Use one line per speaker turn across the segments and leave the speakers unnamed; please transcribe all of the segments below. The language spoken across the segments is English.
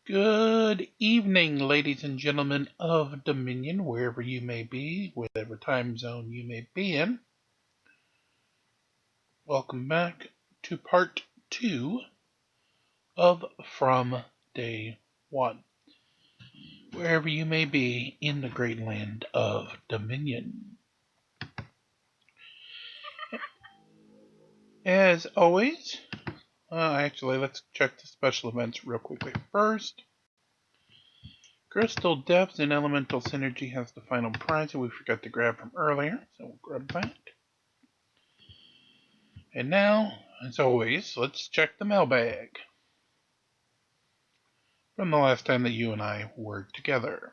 Good evening, ladies and gentlemen of Dominion, wherever you may be, whatever time zone you may be in. Welcome back to part 2 of From Day 1, wherever you may be in the great land of Dominion. As always, actually, let's check the special events real quickly first. Crystal Depth and Elemental Synergy has the final prize that we forgot to grab from earlier, so we'll grab that. And now, as always, let's check the mailbag from the last time that you and I were together.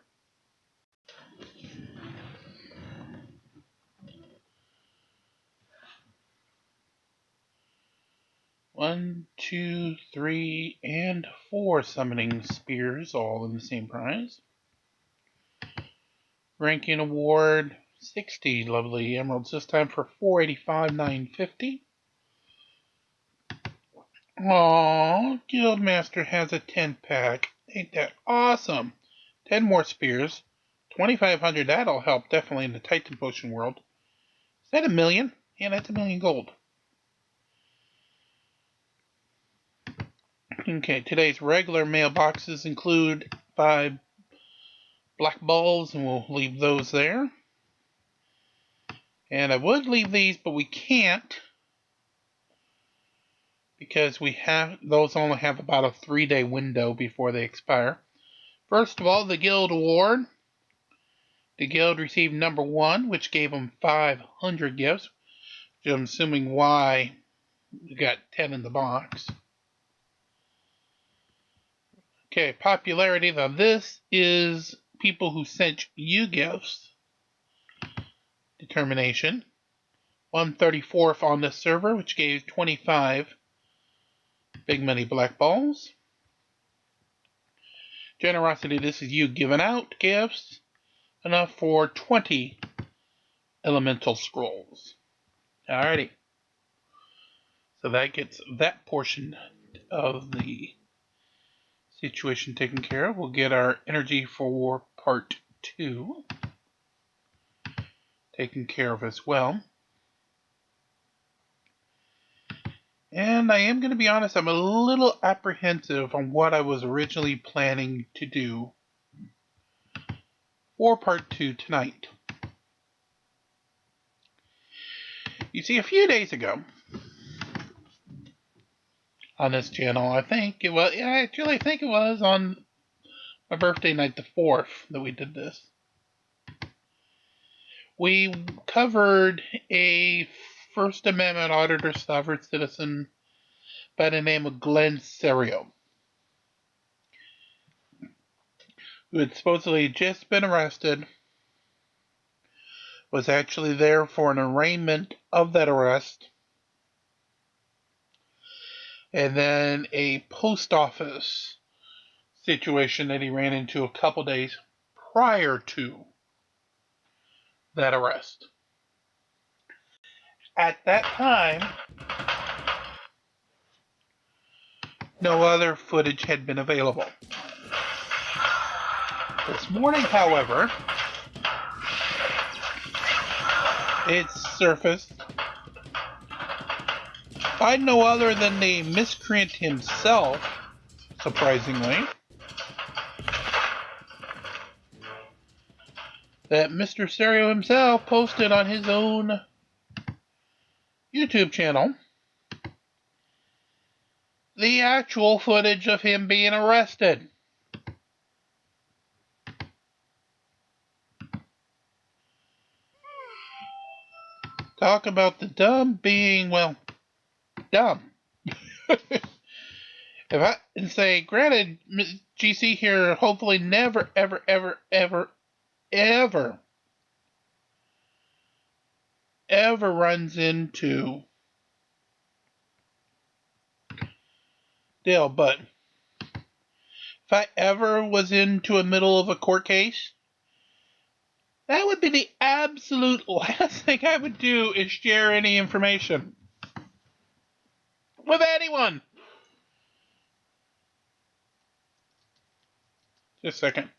One, two, three, and 4 summoning spears, all in the same prize. Ranking award 60 lovely emeralds, this time for 485,950. Aww, Guildmaster has a 10-pack. Ain't that awesome? 10 more spears. 2,500, that'll help definitely in the Titan Potion world. Is that $1 million? Yeah, that's $1 million gold. Okay, today's regular mailboxes include 5 black balls, and we'll leave those there. And I would leave these, but we can't, because those only have about a 3-day window before they expire. First of all, the Guild Award. The Guild received number 1, which gave them 500 gifts, which I'm assuming why we got 10 in the box. Okay, popularity. Now this is people who sent you gifts. Determination. 134th on this server, which gave 25 big money black balls. Generosity. This is you giving out gifts. Enough for 20 elemental scrolls. Alrighty. So that gets that portion of the situation taken care of. We'll get our energy for part 2 taken care of as well. And I am going to be honest, I'm a little apprehensive on what I was originally planning to do for part 2 tonight. You see, a few days ago on this channel, I think it was on my birthday night, the 4th, that we did this. We covered a First Amendment Auditor Sovereign Citizen by the name of Glenn Serio, who had supposedly just been arrested, was actually there for an arraignment of that arrest, and then a post office situation that he ran into a couple days prior to that arrest. At that time, no other footage had been available. This morning, however, it surfaced by no other than the miscreant himself, surprisingly, that Mr. Serio himself posted on his own YouTube channel the actual footage of him being arrested. Talk about the dumb being, well, dumb. Granted, GC here hopefully never, ever, ever, ever, ever, ever runs into Dale, but if I ever was into a middle of a court case, that would be the absolute last thing I would do, is share any information with anyone. Just a second.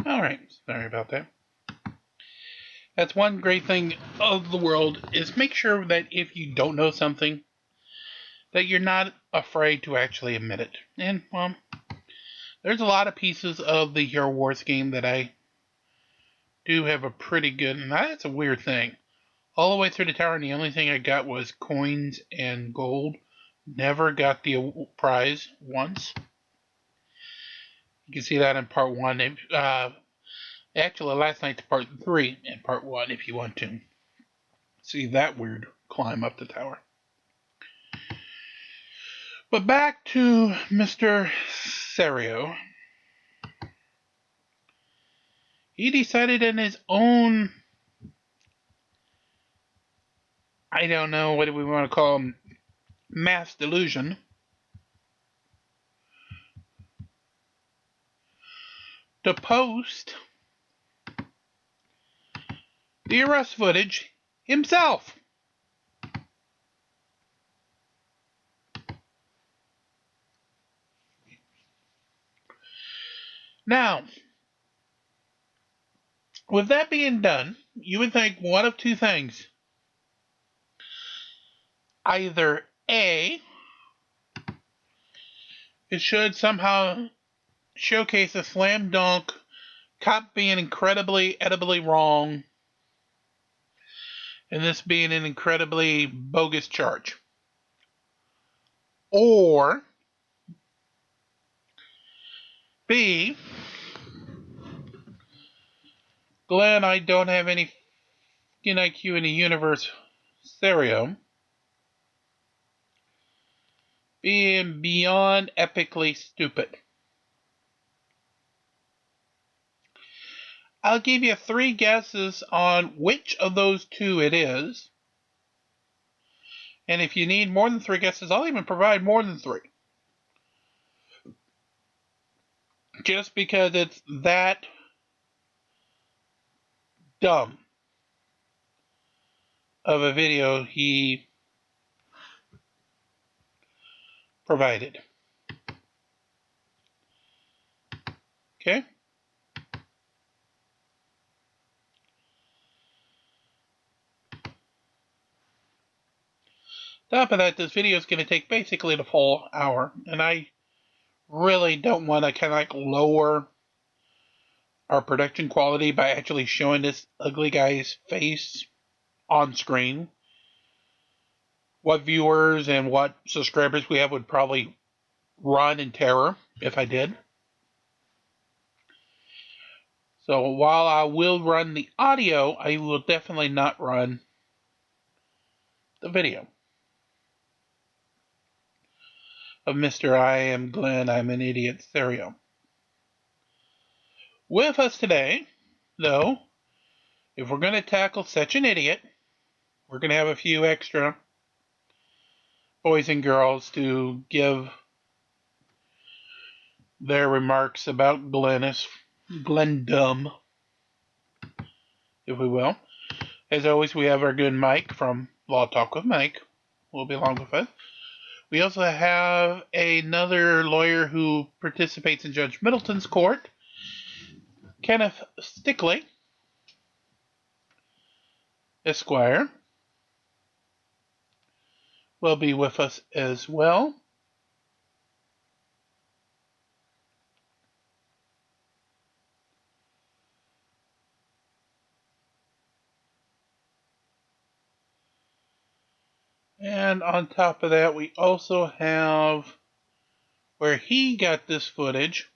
Alright, sorry about that. That's one great thing of the world, is make sure that if you don't know something, that you're not afraid to actually admit it. And, well, there's a lot of pieces of the Hero Wars game that I do have a pretty good, and that's a weird thing. All the way through the tower, and the only thing I got was coins and gold. Never got the prize once. You can see that in part 1. Actually, last night's part 3 and part 1 if you want to see that weird climb up the tower. But back to Mr. Serio. He decided in his own, I don't know what we want to call him, mass delusion, to post the arrest footage himself. Now, with that being done, you would think one of two things. Either A, it should somehow showcase a slam dunk cop being incredibly edibly wrong, and this being an incredibly bogus charge. Or B, Glenn, I don't have any IQ in the universe Serio, being beyond epically stupid. I'll give you 3 guesses on which of those 2 it is. And if you need more than 3 guesses, I'll even provide more than 3. Just because it's that dumb of a video he provided. Okay? Top of that, this video is going to take basically the full hour, and I really don't want to kind of like lower our production quality by actually showing this ugly guy's face on screen. What viewers and what subscribers we have would probably run in terror if I did. So while I will run the audio, I will definitely not run the video of Mr. I Am Glenn, I'm an Idiot Serio. With us today, though, if we're going to tackle such an idiot, we're going to have a few extra boys and girls to give their remarks about Glendum, if we will. As always, we have our good Mike from Law Talk with Mike, who will be along with us. We also have another lawyer who participates in Judge Middleton's court, Kenneth Stickley, Esquire. will be with us as well. And on top of that, we also have where he got this footage.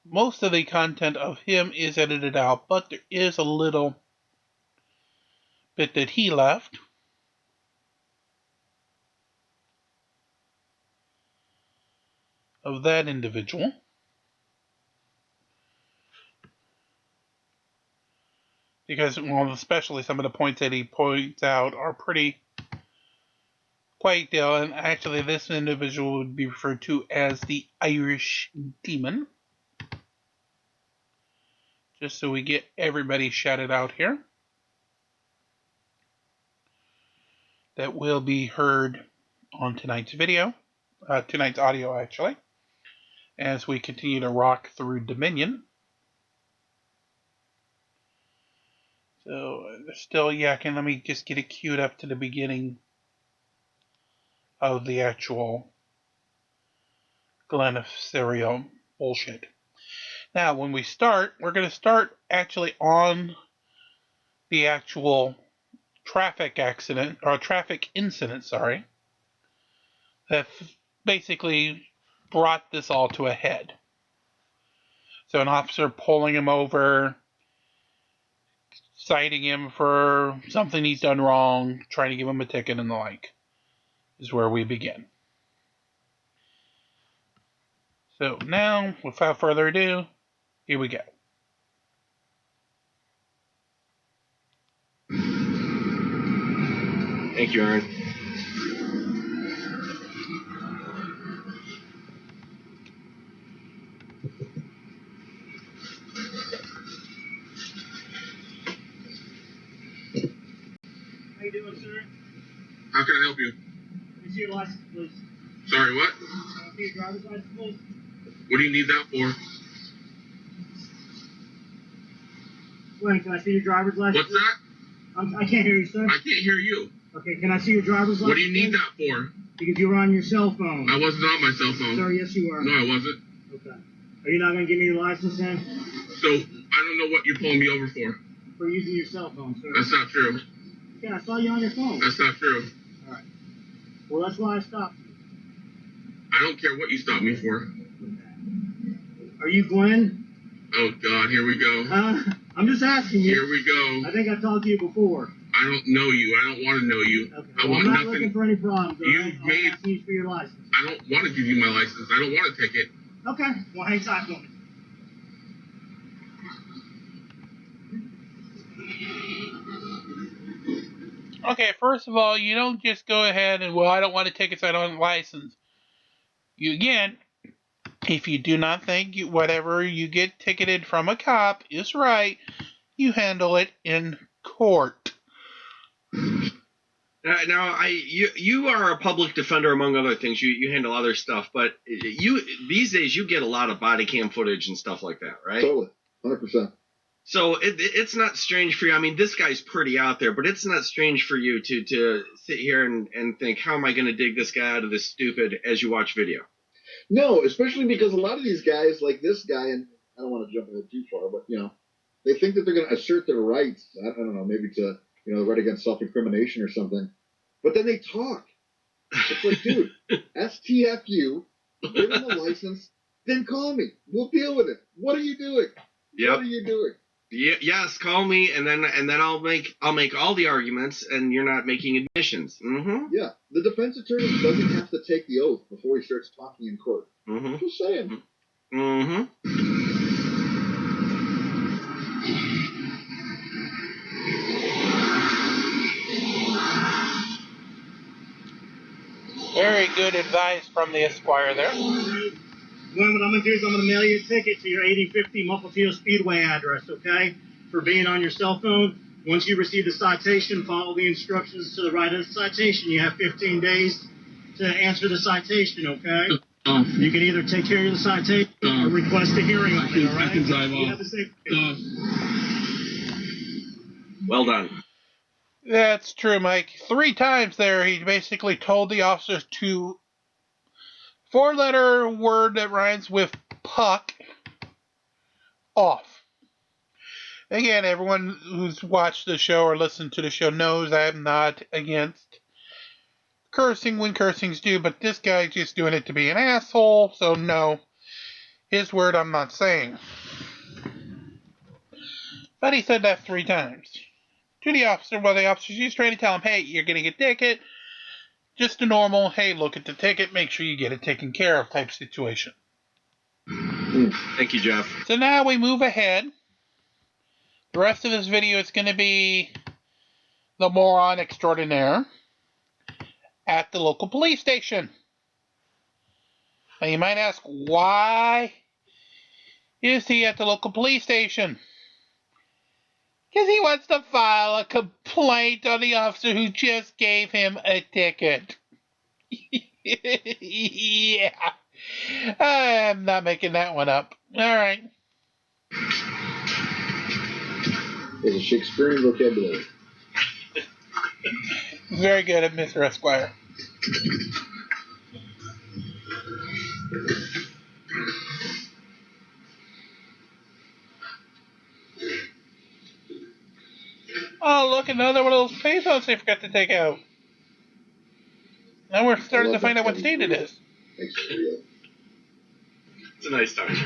Most of the content of him is edited out, but there is a little bit that he left. Of that individual. Because, well, especially some of the points that he points out are pretty quite deal, and actually this individual would be referred to as the Irish Demon. Just so we get everybody shouted out here. That will be heard on tonight's video. Tonight's audio, actually. As we continue to rock through Dominion. So, they're still yakking. Let me just get it queued up to the beginning of the actual Glenafcerio bullshit. Now, when we start, we're going to start actually on the actual traffic accident, or traffic incident, sorry, that basically brought this all to a head. So an officer pulling him over, citing him for something he's done wrong, trying to give him a ticket and the like, is where we begin. So now, without further ado, here we go.
Thank you, Earn.
How you doing, sir?
How can I help you?
Let me see your license, please.
Sorry, what?
Can I see your driver's license, please?
What do you need that for?
Wait, can I see your driver's license?
What's that?
I can't hear you, sir.
I can't hear you.
Okay, can I see your driver's license?
What do you need
please?
that for?
Because you were on your cell phone.
I wasn't on my cell phone.
Sir, yes, you were.
No, I wasn't.
Okay. Are you not going to give me your license then?
So, I don't know what you're pulling me over for.
For using your cell phone, sir.
That's not true.
Yeah, I saw you on your phone.
That's not true.
All right. Well, that's why I stopped you.
I don't care what you stopped me for.
Are you Glenn?
Oh, God, here we go.
I'm just asking you.
Here we go.
I think I talked to you before.
I don't know you. I don't want to know you.
Okay.
I
Well,
want
I'm not
nothing.
looking for any problems.
You
right?
made-
I'm asking you for your license.
I don't want to give you my license. I don't want a ticket.
Okay. Well, hang tight for me.
Okay, first of all, you don't just go ahead and, well, I don't want a ticket, so I don't license. You, again, if you do not think whatever you get ticketed from a cop is right, you handle it in court.
Now, you are a public defender among other things. You handle other stuff, but these days you get a lot of body cam footage and stuff like that, right?
Totally, 100%.
So it's not strange for you. I mean, this guy's pretty out there, but it's not strange for you to sit here and think, how am I going to dig this guy out of this stupid as you watch video?
No, especially because a lot of these guys, like this guy, and I don't want to jump ahead too far, but, they think that they're going to assert their rights. I don't know, maybe to, the right against self-incrimination or something. But then they talk. It's like, dude, STFU, give them a license, then call me. We'll deal with it. What are you doing?
Yep.
What are you doing?
Yes, call me, and then I'll make all the arguments, and you're not making admissions. Mm-hmm.
Yeah, the defense attorney doesn't have to take the oath before he starts talking in court.
Mm-hmm.
Just saying.
Mm-hmm.
Very good advice from the Esquire there.
What I'm going to do is I'm going to mail you a ticket to your 8050 Maplefield Speedway address, okay? For being on your cell phone. Once you receive the citation, follow the instructions to the right of the citation. You have 15 days to answer the citation, okay? You can either take care of the citation or request a hearing on it, all right?
I can drive
You
off.
have a safe
Well done.
That's true, Mike. 3 times there, he basically told the officers to 4-letter word that rhymes with puck off. Again, everyone who's watched the show or listened to the show knows I'm not against cursing when cursing's due, but this guy's just doing it to be an asshole, so no. His word I'm not saying. But he said that 3 times. To the officer, well, the officer's just trying to tell him, hey, you're getting a ticket. Just a normal, hey, look at the ticket, make sure you get it taken care of type situation.
Thank you, Jeff.
So now we move ahead. The rest of this video is going to be the moron extraordinaire at the local police station. Now you might ask, why is he at the local police station? Because he wants to file a complaint on the officer who just gave him a ticket. Yeah. I'm not making that one up. Alright.
It's a Shakespearean vocabulary.
Very good at Mr. Esquire. Oh, look, another one of those pesos they forgot to take out. Now we're starting to find out what state it is.
It's a nice touch.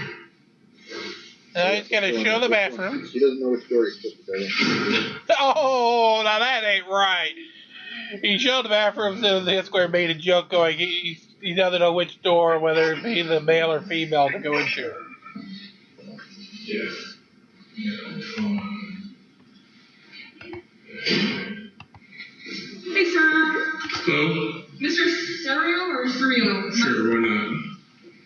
Now he's got to show the bathroom.
She doesn't know which door he's supposed to go.
Oh, now that ain't right. He showed the bathroom, so the Esquire made a joke going, he doesn't know which door, whether it be the male or female to go into.
Yes.
Hey, sir.
Hello?
Mr. Serio or Serio?
Sure, why not?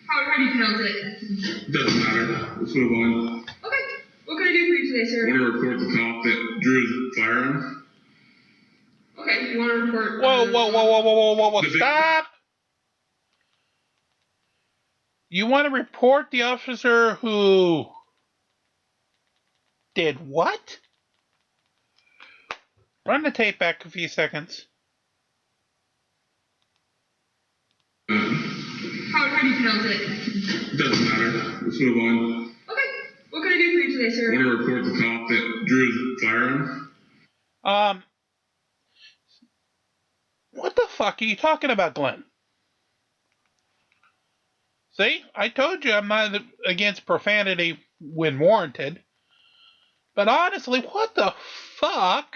How do you pronounce it?
Doesn't matter. Let's move on.
Okay. What can I do for you today, sir?
I want to report the cop that drew his firearm.
Okay, you want to report...
Whoa, stop! You want to report the officer who did what? Run the tape back a few seconds.
How do you pronounce it?
Doesn't matter. Let's move on.
Okay. What can I do for you today, sir?
I want to report the cop that drew his firearm.
What the fuck are you talking about, Glenn? See, I told you I'm not against profanity when warranted. But honestly, what the fuck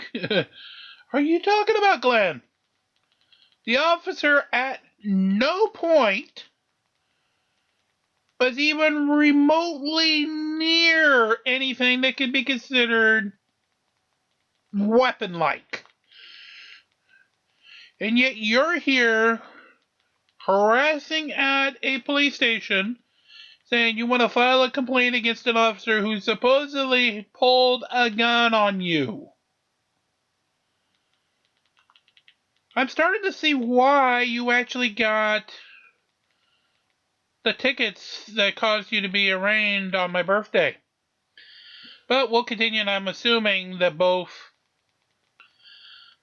are you talking about, Glenn? The officer at no point was even remotely near anything that could be considered weapon-like. And yet you're here harassing at a police station saying you want to file a complaint against an officer who supposedly pulled a gun on you. I'm starting to see why you actually got the tickets that caused you to be arraigned on my birthday. But we'll continue, and I'm assuming that both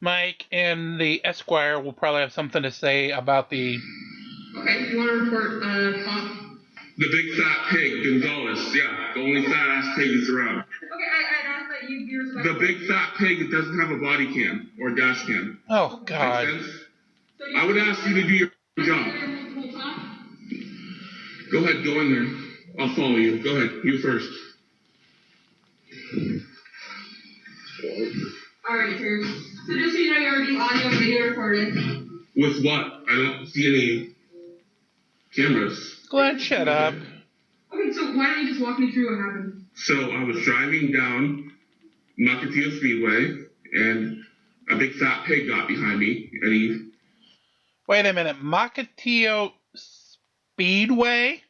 Mike and the Esquire will probably have something to say about the...
Okay, you want to report, cop?
The big fat pig, Gonzalez. Yeah, the only fat ass pig is around.
Okay, I'd ask that you be respectful.
The big fat pig that doesn't have a body cam or dash cam.
Oh, God.
Makes sense? I would ask you to do your job. Go ahead, go in there. I'll follow you. Go ahead, you first.
Alright, sir. So just so you know, you're being audio and video recorded.
With what? I don't see any cameras.
Glenn, shut up.
Okay, so why don't you just walk me through what happened?
So I was driving down Mukilteo Speedway, and a big fat pig got behind me, and he...
Wait a minute, Mukilteo Speedway?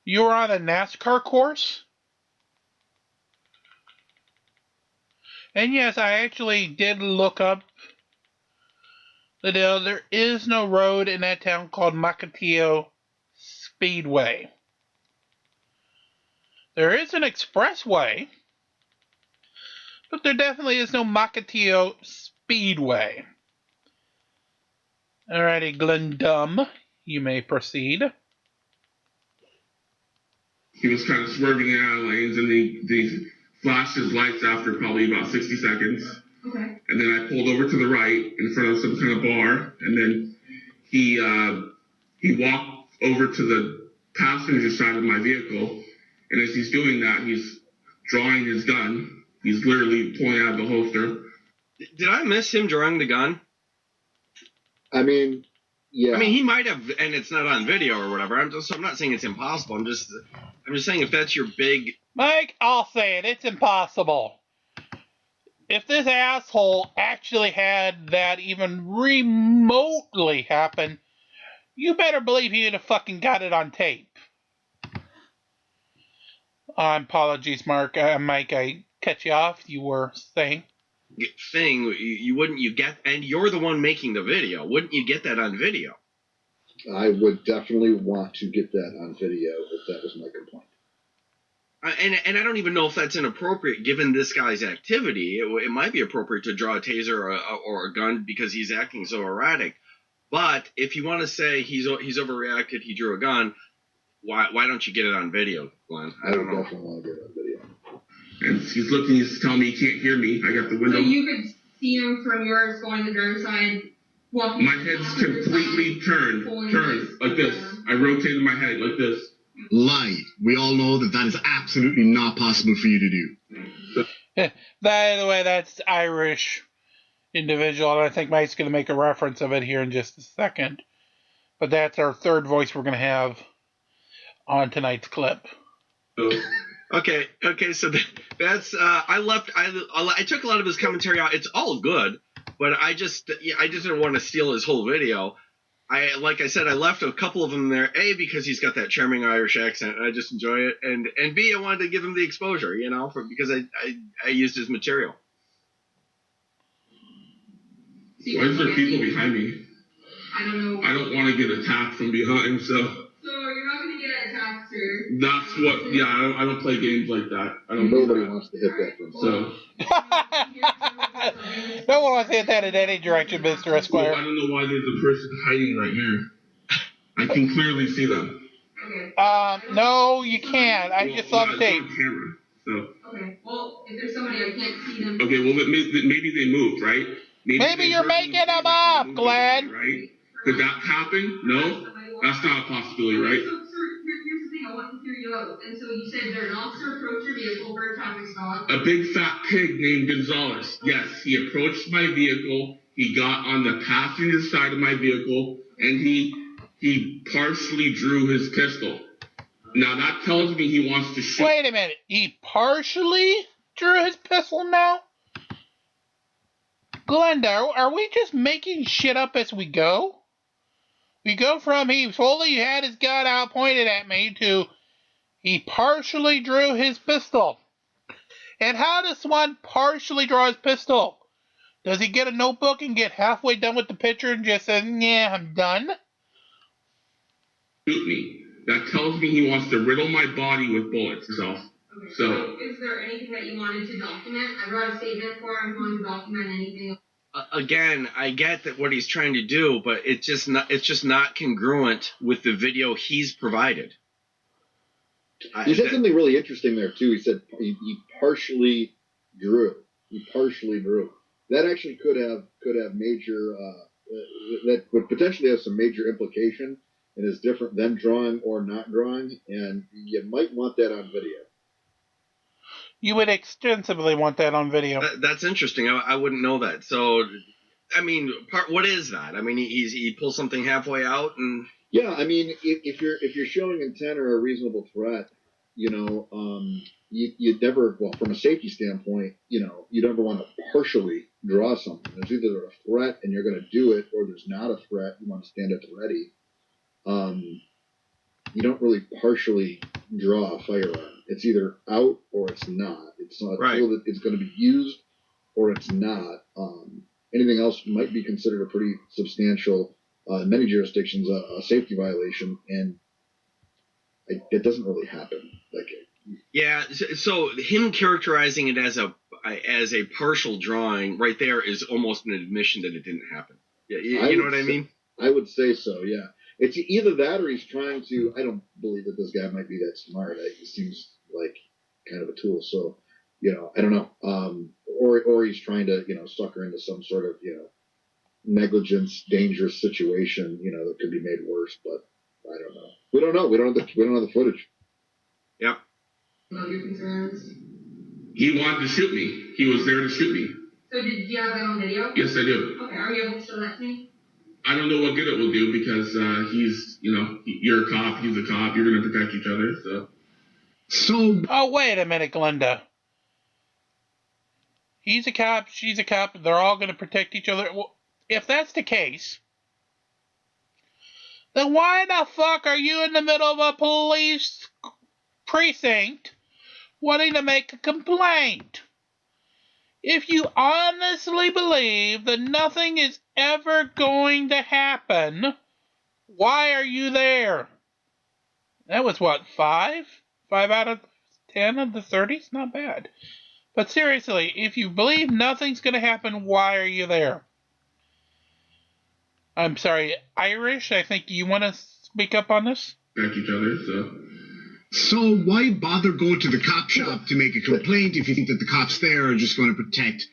You were on a NASCAR course? And yes, I actually did look up the deal. There is no road in that town called Mukilteo Speedway. There is an expressway, But there definitely is no Makatea Speedway. Alrighty, Glendum, you may proceed.
He was kind of swerving out of lanes, and he flashed his lights after probably about 60 seconds.
Okay.
And then I pulled over to the right in front of some kind of bar, and then he walked over to the passenger side of my vehicle, and as he's doing that, he's drawing his gun. He's literally pulling out of the holster.
Did I miss him drawing the gun?
I mean, yeah.
I mean, he might have, and it's not on video or whatever. I'm not saying it's impossible. I'm just saying if that's your big.
Mike, I'll say it. It's impossible. If this asshole actually had that even remotely happen, you better believe he'd have fucking got it on tape. Apologies, Mike, I cut you off. You were saying?
Thing, you get, and you're the one making the video. Wouldn't you get that on video?
I would definitely want to get that on video if that was my complaint.
And I don't even know if that's inappropriate given this guy's activity. It might be appropriate to draw a taser or a gun because he's acting so erratic. But if you want to say he's overreacted, he drew a gun, why don't you get it on video, Glenn? I don't know.
Definitely want to get it on video.
And he's looking, he's telling me he can't hear me. I got the window.
So you could see him from yours going the driver's side, walking.
My head's completely turned like this. I rotated my head like this.
Lie. We all know that is absolutely not possible for you to do.
By the way, that's Irish individual, and I think Mike's going to make a reference of it here in just a second. But that's our third voice we're going to have on tonight's clip.
Okay, so that's I took a lot of his commentary out. It's all good, but I just didn't want to steal his whole video. Like I said, I left a couple of them there. A, because he's got that charming Irish accent, and I just enjoy it, and B, I wanted to give him the exposure, because I used his material.
Why is there people behind me?
I don't know.
I don't want to get attacked from behind, so.
So you're not going to get attacked, sir.
That's what. Yeah, I don't play games like that.
Nobody wants to hit that from
so.
No one wants to hit that in any direction, Mr. Esquire.
Well, I don't know why there's a person hiding right here. I can clearly see them.
Okay.
No, you can't. I just saw the tape.
It's on camera, so.
Okay. Well, if there's somebody I can't see them.
Okay. Well, maybe they moved, right?
Maybe you're making them up, Glenn.
Right? Could that happen? No, that's not a possibility, right?
So, sir, here's the thing. I want to hear you out. And so you said there an officer approached your vehicle for a traffic stop.
A big fat pig named Gonzalez. Yes, he approached my vehicle. He got on the passenger side of my vehicle, and he partially drew his pistol. Now that tells me he wants to shoot.
Wait a minute. He partially drew his pistol now? Glenda, are we just making shit up as we go? We go from he fully had his gun out pointed at me to he partially drew his pistol. And how does one partially draw his pistol? Does he get a notebook and get halfway done with the picture and just say, yeah, I'm done?
Shoot me. That tells me he wants to riddle my body with bullets.
Okay. So, is there anything that you wanted to document? I wrote a statement for him. You want to document anything?
Again, I get that what he's trying to do, but it's just not congruent with the video he's provided.
He said something really interesting there too. He said he partially drew. He partially drew. That actually could have major. That would potentially have some major implication, and is different than drawing or not drawing. And you might want that on video.
You would extensively want that on video.
That's interesting. I wouldn't know that. So, I mean, what is that? I mean, he pulls something halfway out and.
Yeah, I mean, if you're showing intent or a reasonable threat, you never, well, from a safety standpoint, you never want to partially draw something. There's either a threat and you're going to do it, or there's not a threat. You want to stand at the ready. You don't really partially draw a firearm. It's either out or it's not. It's not a tool that it's going to be used or it's not. Anything else might be considered a pretty substantial, in many jurisdictions, a safety violation, and it doesn't really happen.
Yeah, so him characterizing it as a as a partial drawing, right there is almost an admission that it didn't happen. Yeah, you know what I mean?
I would say so. Yeah, it's either that or he's trying to. I don't believe that this guy might be that smart. He seems like kind of a tool. So, I don't know. Or he's trying to, sucker into some sort of, negligence, dangerous situation, that could be made worse. But I don't know. We don't know. We don't have the footage.
Yeah.
About your concerns.
He wanted to shoot me. He was there to shoot me.
So did you have that on video?
Yes, I do.
Okay, are you able to show that to me?
I don't know what good it will do because he's, you're a cop, he's a cop, you're going to protect each other, so.
Oh, wait a minute, Glenda. He's a cop, she's a cop, they're all going to protect each other. Well, if that's the case, then why the fuck are you in the middle of a police precinct wanting to make a complaint? If you honestly believe that nothing is ever going to happen, why are you there? That was what, 5? 5 out of 10 of the 30s? Not bad. But seriously, if you believe nothing's going to happen, why are you there? I'm sorry, Irish, I think you want to speak up on this?
Protect each other,
So why bother go to the cop shop to make a complaint if you think that the cops there are just going to protect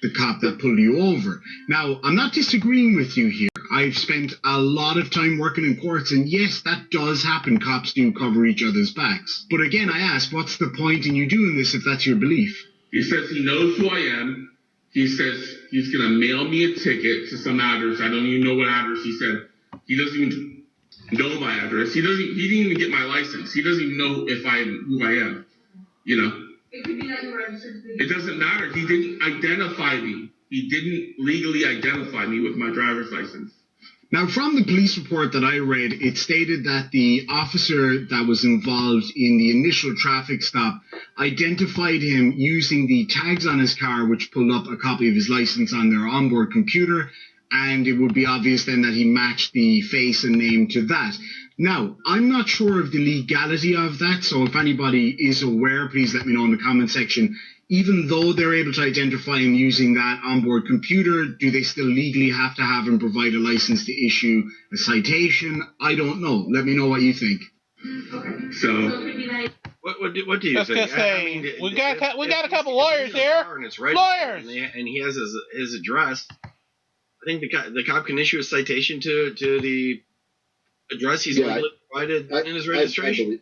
the cop that pulled you over? Now, I'm not disagreeing with you here. I've spent a lot of time working in courts, and yes, that does happen. Cops do cover each other's backs. But again, I ask, what's the point in you doing this if that's your belief?
He says he knows who I am. He says he's going to mail me a ticket to some address. I don't even know what address he said. He doesn't even know my address. He didn't even get my license. He doesn't even know if I'm who I am.
It could be that you registered.
It doesn't matter. He didn't identify me. He didn't legally identify me with my driver's license.
Now, from the police report that I read, it stated that the officer that was involved in the initial traffic stop identified him using the tags on his car, which pulled up a copy of his license on their onboard computer, and it would be obvious then that he matched the face and name to that. Now, I'm not sure of the legality of that, so if anybody is aware, please let me know in the comment section. Even though they're able to identify him using that onboard computer, do they still legally have to have him provide a license to issue a citation? I don't know. Let me know what you think.
Okay.
So
it could be that.
What do you
Let's
think?
just say, we got a couple lawyers here.
And it's
Lawyers!
and he has his address. I think the cop can issue a citation to the address he's legally provided in his registration.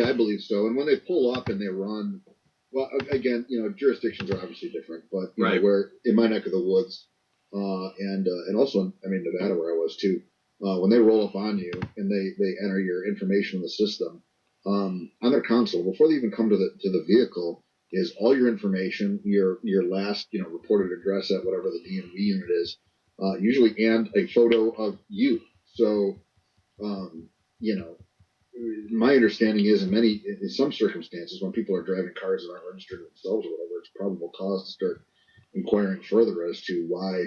I believe so. And when they pull up and they run, well, again, jurisdictions are obviously different, but where in my neck of the woods, and also Nevada where I was too, when they roll up on you and they enter your information in the system, on their console before they even come to the vehicle is all your information, your last reported address at whatever the DMV unit is, usually, and a photo of you. So, my understanding is in some circumstances when people are driving cars that aren't registered themselves or whatever, it's probable cause to start inquiring further as to why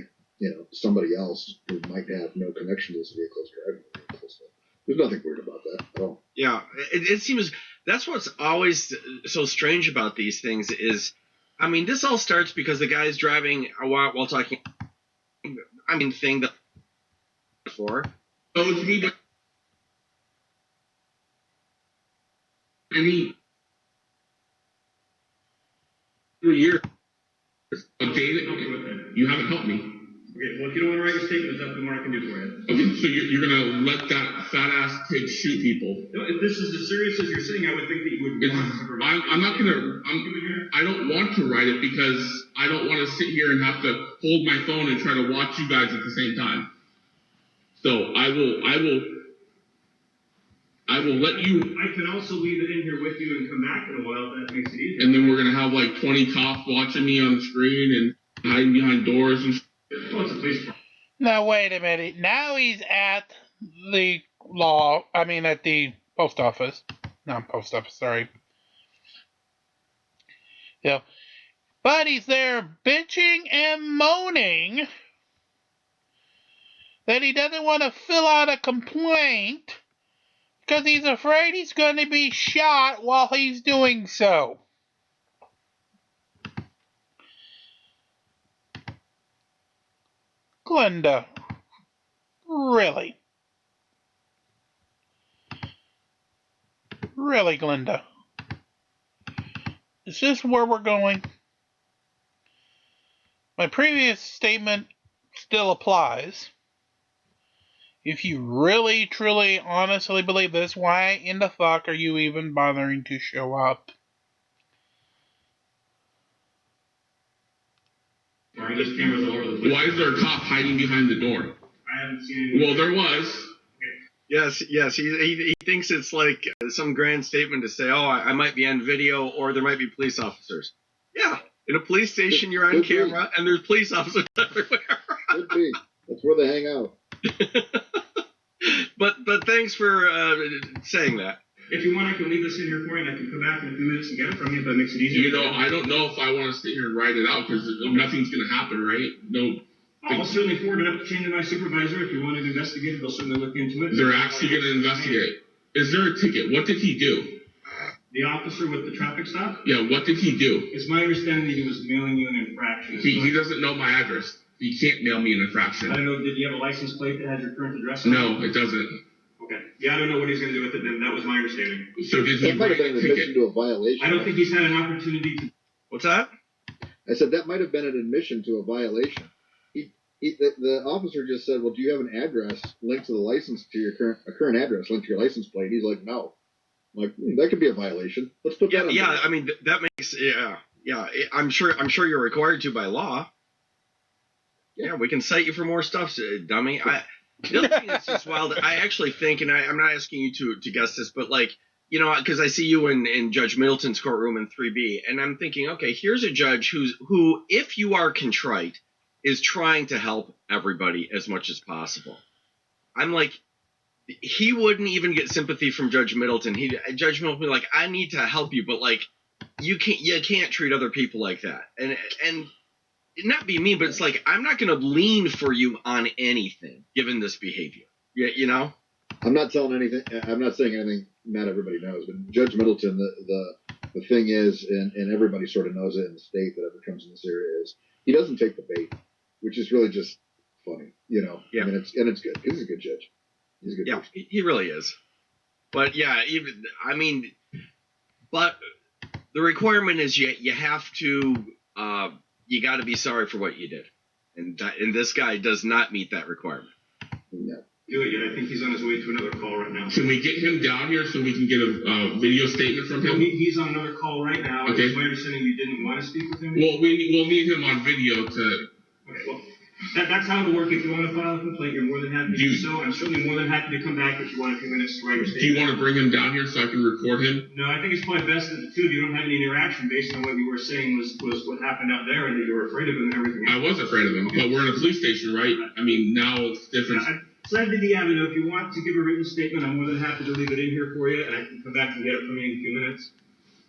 somebody else who might have no connection to this vehicle is driving the vehicle. So there's nothing weird about that at all.
Yeah, it seems that's what's always so strange about these things is, this all starts because the guy's driving while talking. Thing that before.
Oh, it's me, but any 3 years. David, you haven't helped me.
Okay, well, if you don't want to write your statement, there's nothing more I can do for you.
Okay, so you're going to let that fat ass kid shoot people?
No, if this is as serious as you're saying, I would think that you would want to write it.
I'm not going to, I don't want to write it because I don't want to sit here and have to hold my phone and try to watch you guys at the same time. So I will let you.
I can also leave it in here with you and come back in a while if that makes it easier.
And then we're going to have like 20 cops watching me on the screen and hiding behind doors and
Oh, it's a police car.
Now, wait a minute. Now he's at the at the post office. Not post office, sorry. Yeah. But he's there bitching and moaning that he doesn't want to fill out a complaint because he's afraid he's going to be shot while he's doing so. Glenda. Really? Really, Glenda? Is this where we're going? My previous statement still applies. If you really, truly, honestly believe this, why in the fuck are you even bothering to show up?
Sorry, there's cameras all over the place.
Why is there a cop hiding behind the door?
I haven't seen any.
Well, there was.
Yes. He thinks it's like some grand statement to say, oh, I might be on video or there might be police officers. Yeah. In a police station, you're on camera and there's police officers everywhere.
Could be. That's where they hang out.
But thanks for saying that.
If you want, I can leave this in here for you, and I can come back in a few minutes and get it from you, but it makes it easier.
You know, I don't know if I want to sit here and write it out because nothing's going to happen, right? No.
I'll certainly forward it up the chain to my supervisor. If you want to investigate it, they'll certainly look into it.
They're actually going to investigate. Is there a ticket? What did he do?
The officer with the traffic stop?
Yeah, what did he do?
It's my understanding that he was mailing you an infraction.
He doesn't know my address. He can't mail me an infraction.
I don't know, did you have a license plate that has your current address on it?
No, it doesn't.
Okay. Yeah, I don't know what he's going to do with it, then that was my understanding.
So did he
That might have
write
been
a
an admission
ticket?
to a violation.
I don't think he's had an opportunity to...
What's that?
I said that might have been an admission to a violation. The officer just said, well, do you have an address linked to the license, to your current address linked to your license plate? He's like, no. I'm like, that could be a violation. Let's put that on.
Yeah, I mean, that makes, yeah. I'm sure you're required to by law. Yeah, we can cite you for more stuff, dummy. The other thing that's just wild, I actually think, and I'm not asking you to guess this, but like, you know, because I see you in Judge Middleton's courtroom in 3B, and I'm thinking, okay, here's a judge who, if you are contrite, is trying to help everybody as much as possible. I'm like, he wouldn't even get sympathy from Judge Middleton. Judge Middleton would be like, I need to help you, but like, you can't treat other people like that. And not be mean, but it's like, I'm not going to lean for you on anything given this behavior. You know?
I'm not telling anything. I'm not saying anything not everybody knows, but Judge Middleton, the thing is, and everybody sort of knows it in the state that ever comes in this area, is he doesn't take the bait, which is really just funny, you know?
Yeah.
I mean, it's good. He's a good judge. He's a good judge.
He really is. But yeah, but the requirement is you have to, you got to be sorry for what you did. And this guy does not meet that requirement.
No.
Do it yet. I think he's on his way to another call right now.
Can we get him down here so we can get a video statement from him?
He's on another call right now.
Okay.
It's my understanding you didn't want to speak with him?
Well, we'll need him on video to...
Okay, well, that's how it'll work. If you want to file a complaint, you're more than happy to do so. I'm certainly more than happy to come back if you want a few minutes to write your statement.
Do you want to bring him down here so I can record him?
No, I think it's probably best that the two of you don't have any interaction based on what you were saying was what happened out there and that you were afraid of him and everything else.
I was afraid of him, but we're in a police station, right? I mean, now it's different.
Yeah, Send to the avenue. If you want to give a written statement, I'm more than happy to leave it in here for you, and I can come back and get it from you in a few minutes.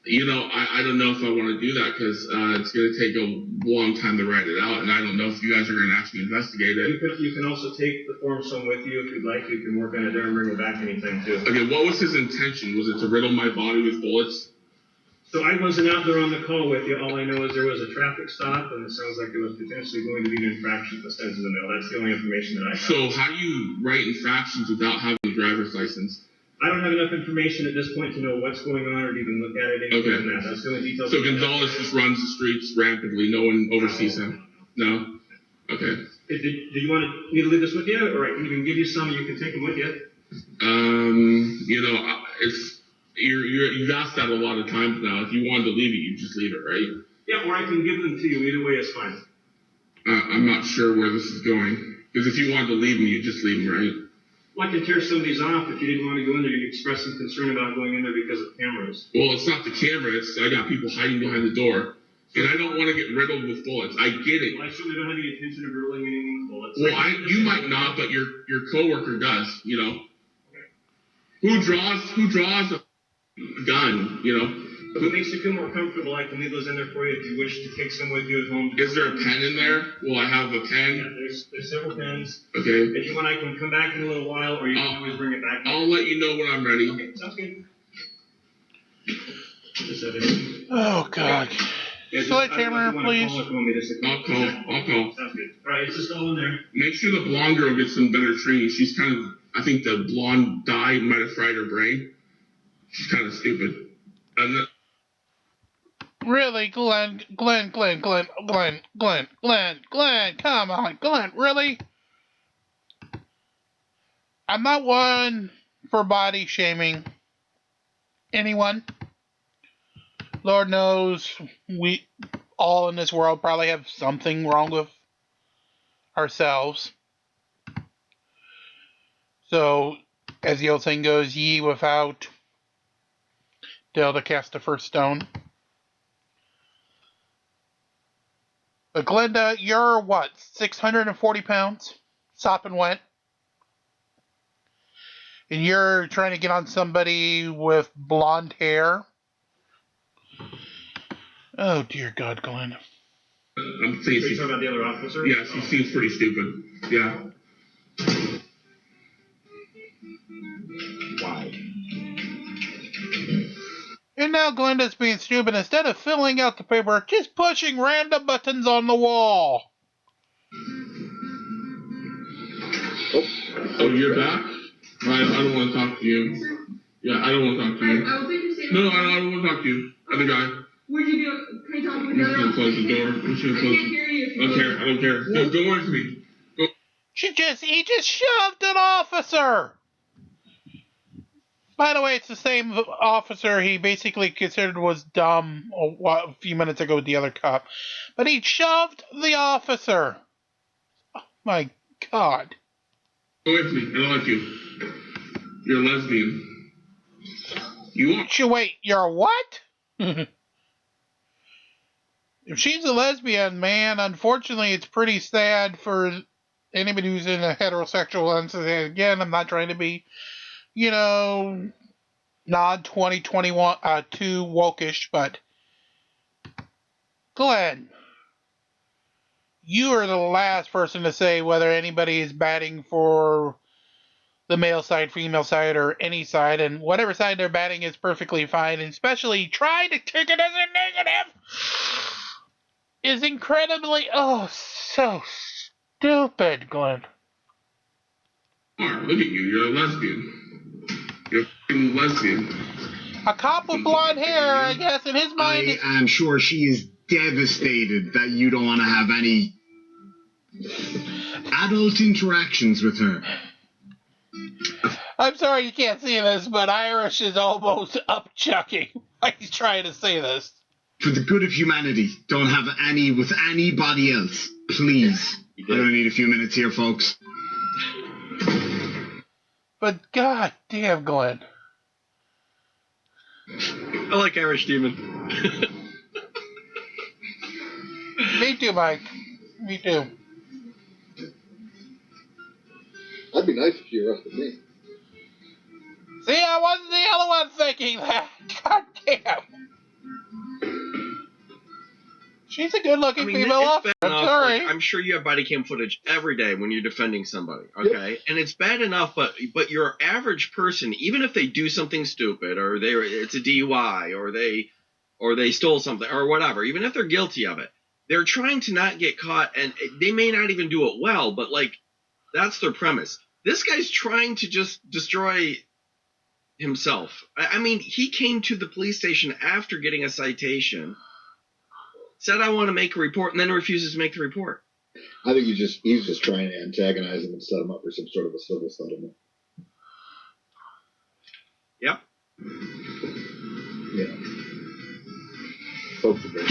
You know, I don't know if I want to do that because it's going to take a long time to write it out, and I don't know if you guys are going to actually investigate it.
You can also take the form some with you if you'd like. You can work on it there and bring it back anytime too.
Okay, what was his intention? Was it to riddle my body with bullets?
So I wasn't out there on the call with you. All I know is there was a traffic stop, and it sounds like there was potentially going to be an infraction that sends in the mail. That's the only information that I have.
So how do you write infractions without having a driver's license?
I don't have enough information at this point to know what's going on or to even look at it any more than that. That's the only details.
So Gonzalez just runs the streets rampantly. No one oversees him. No? Okay.
Do you want me to leave this with you, or I can even give you some and you can take them with you?
You know, you've asked that a lot of times now. If you wanted to leave it, you just leave it, right?
Yeah, or I can give them to you. Either way is fine.
I'm not sure where this is going. Because if you wanted to leave them, you just leave them, right?
Well, I can tear some of these off. If you didn't want to go in there, you could express some concern about going in there because of cameras.
Well, it's not the camera. I got people hiding behind the door. And I don't want to get riddled with bullets. I get it.
Well, I certainly don't have any intention of riddling anyone with bullets.
Well, you might not, but your coworker does, you know. Who draws a gun, you know?
If it makes you feel more comfortable, I can leave those in there for you if you wish to take some with you at home.
Is there a pen in there? Will I have a pen?
Yeah, there's several pens.
Okay.
If you want, I can come back in a little while, or you can always bring it back.
I'll let you know when I'm ready.
Okay, sounds good.
Oh, God.
Yeah,
Sledgehammer, please.
I'll call. Sounds good. All right, it's just all in there.
Make sure the blonde girl gets some better training. She's kind of, I think the blonde dye might have fried her brain. She's kind of stupid.
Really, Glenn, come on, Glenn, really? I'm not one for body shaming anyone. Lord knows we all in this world probably have something wrong with ourselves. So, as the old saying goes, ye without dare to cast the first stone. But Glenda, you're what, 640 pounds? Sopping wet? And you're trying to get on somebody with blonde hair? Oh, dear God, Glenn.
I'm
Are you talking about the other officer?
Yeah, she seems pretty stupid. Yeah.
Wow.
And now Glenda's being stupid. Instead of filling out the paperwork, just pushing random buttons on the wall.
Oh, you're back? I don't want to talk to you. Yeah, I don't want to talk to you.
I will take your statement.
No, I don't want to talk to you. Other guy.
Would you go? Can I talk with
I'm
the
just
other
going to close the door.
officer?
I'm just going to
I
close
can't hear you.
I don't care. I don't care. Go with me. Go.
He just shoved an officer. By the way, it's the same officer he basically considered was dumb a few minutes ago with the other cop. But he shoved the officer. Oh, my God.
Go with me. I don't like you. You're a lesbian. You are.
Wait, you're what? If she's a lesbian, man, unfortunately, it's pretty sad for anybody who's in a heterosexual incident. Again, I'm not trying to be, not 2021 too wokish, but Glenn, you are the last person to say whether anybody is batting for the male side, female side, or any side, and whatever side they're batting is perfectly fine, and especially try to take it as a negative is incredibly, so stupid, Glenn.
Look at you. You're a lesbian. You're a f***ing lesbian.
A cop with blonde hair, I guess, in his mind is...
I am sure she is devastated that you don't want to have any adult interactions with her.
I'm sorry you can't see this, but Irish is almost upchucking while he's trying to say this.
For the good of humanity, don't have any with anybody else. Please. I don't need a few minutes here, folks.
But god damn, Glenn.
I like Irish Demon.
Me too, Mike. Me too.
That'd be nice if you arrested me.
See, I wasn't the only one thinking that. God damn. She's a good-looking female officer. I'm sorry.
Like, I'm sure you have body cam footage every day when you're defending somebody, okay? Yep. And it's bad enough, but your average person, even if they do something stupid, or it's a DUI, or they stole something, or whatever, even if they're guilty of it, they're trying to not get caught, and they may not even do it well, but like that's their premise. This guy's trying to just destroy himself. I mean, he came to the police station after getting a citation, said I want to make a report, and then refuses to make the report.
I think he's just trying to antagonize him and set him up for some sort of a civil settlement.
Yep.
Yeah. Hope to be.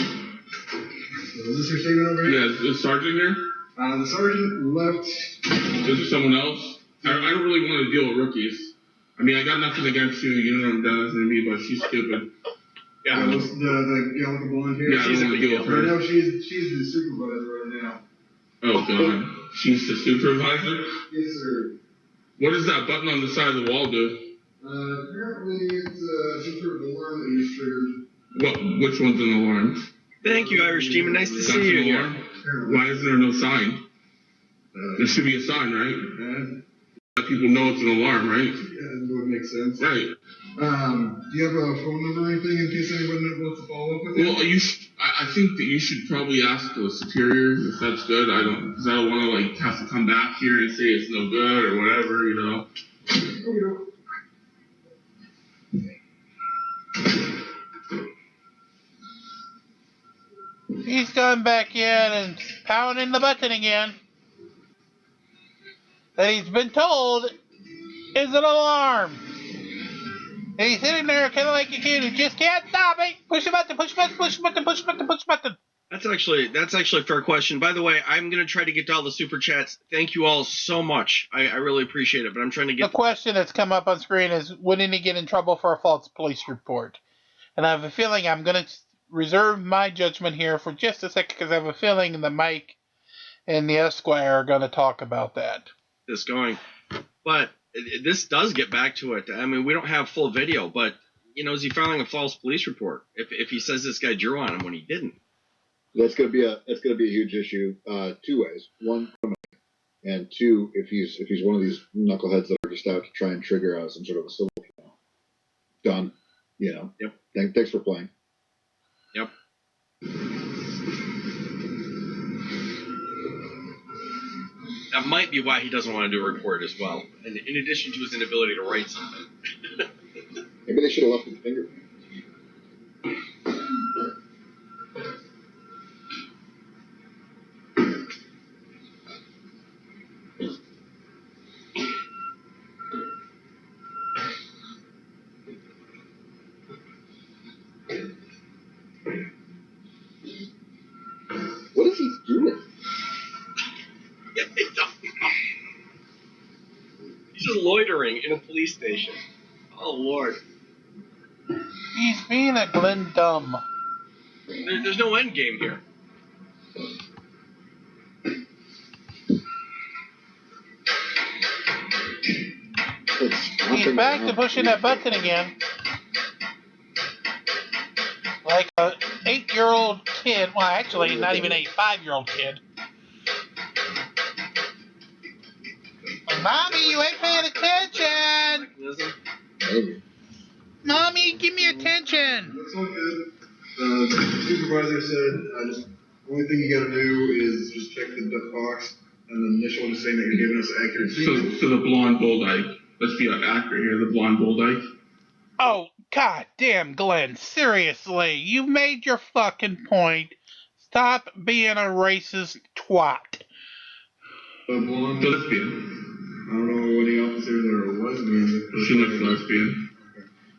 Is this your statement over here?
Yeah, is the sergeant here?
The sergeant left.
Is there someone else? I don't really want to deal with rookies. I mean, I got nothing against you. You don't know nothing to me, but she's stupid.
Yeah, the gal with the blonde hair.
Yeah, I don't want to deal with her.
Right now, she's the supervisor right now.
Oh, God. She's the supervisor?
Yes, sir.
What does that button on the side of the wall do?
Apparently, it's some sort of alarm that he's triggered.
Which one's an alarm?
Thank you, Irish Demon. Nice to see you here.
Why isn't there no sign? There should be a sign, right? Let people know it's an alarm, right?
Yeah, that would make sense.
Right.
Do you have a phone number or anything in case anyone wants to follow up with you?
Well, I think that you should probably ask the superiors if that's good. Because I don't want to like have to come back here and say it's no good or whatever, you know.
He's gone back in and pounding the button again. That he's been told is an alarm. And he's sitting there kind of like a kid who just can't stop it. Push the button, push the button, push the button, push the button, push the button.
That's actually a fair question. By the way, I'm going to try to get to all the super chats. Thank you all so much. I really appreciate it, but I'm trying to get...
The question that's come up on screen is, wouldn't he get in trouble for a false police report? And I have a feeling I'm going to reserve my judgment here for just a second because I have a feeling the Mike and the Esquire are going to talk about that.
This going. But this does get back to it. I mean, we don't have full video, but, you know, is he filing a false police report if he says this guy drew on him when he didn't?
That's going to be a huge issue. Two ways: one, and two, if he's one of these knuckleheads that are just out to try and trigger some sort of a civil trial. Done. You know.
Yep.
Thanks for playing.
Yep. That might be why he doesn't want to do a report as well. And in addition to his inability to write something.
Maybe they should have left him finger. What is he doing?
I don't know. He's just loitering in a police station. Oh, Lord.
He's being a Glenn Dumb.
There's no end game here.
He's back to pushing that button again. Like a 8-year-old kid. Well, actually, not even a 5-year-old kid. Mommy, you ain't paying attention! Mommy, give me attention!
That's all good. The supervisor said, just the only thing you gotta do is just check the duck box, and the initial one is saying that you're giving us accurate feedback.
So the blonde bull dyke. Let's be accurate here. The blonde bull dyke.
Oh, god damn, Glenn. Seriously, you made your fucking point. Stop being a racist twat.
The blonde...
The lesbian.
I don't know any officers are lesbians.
She looks lesbian.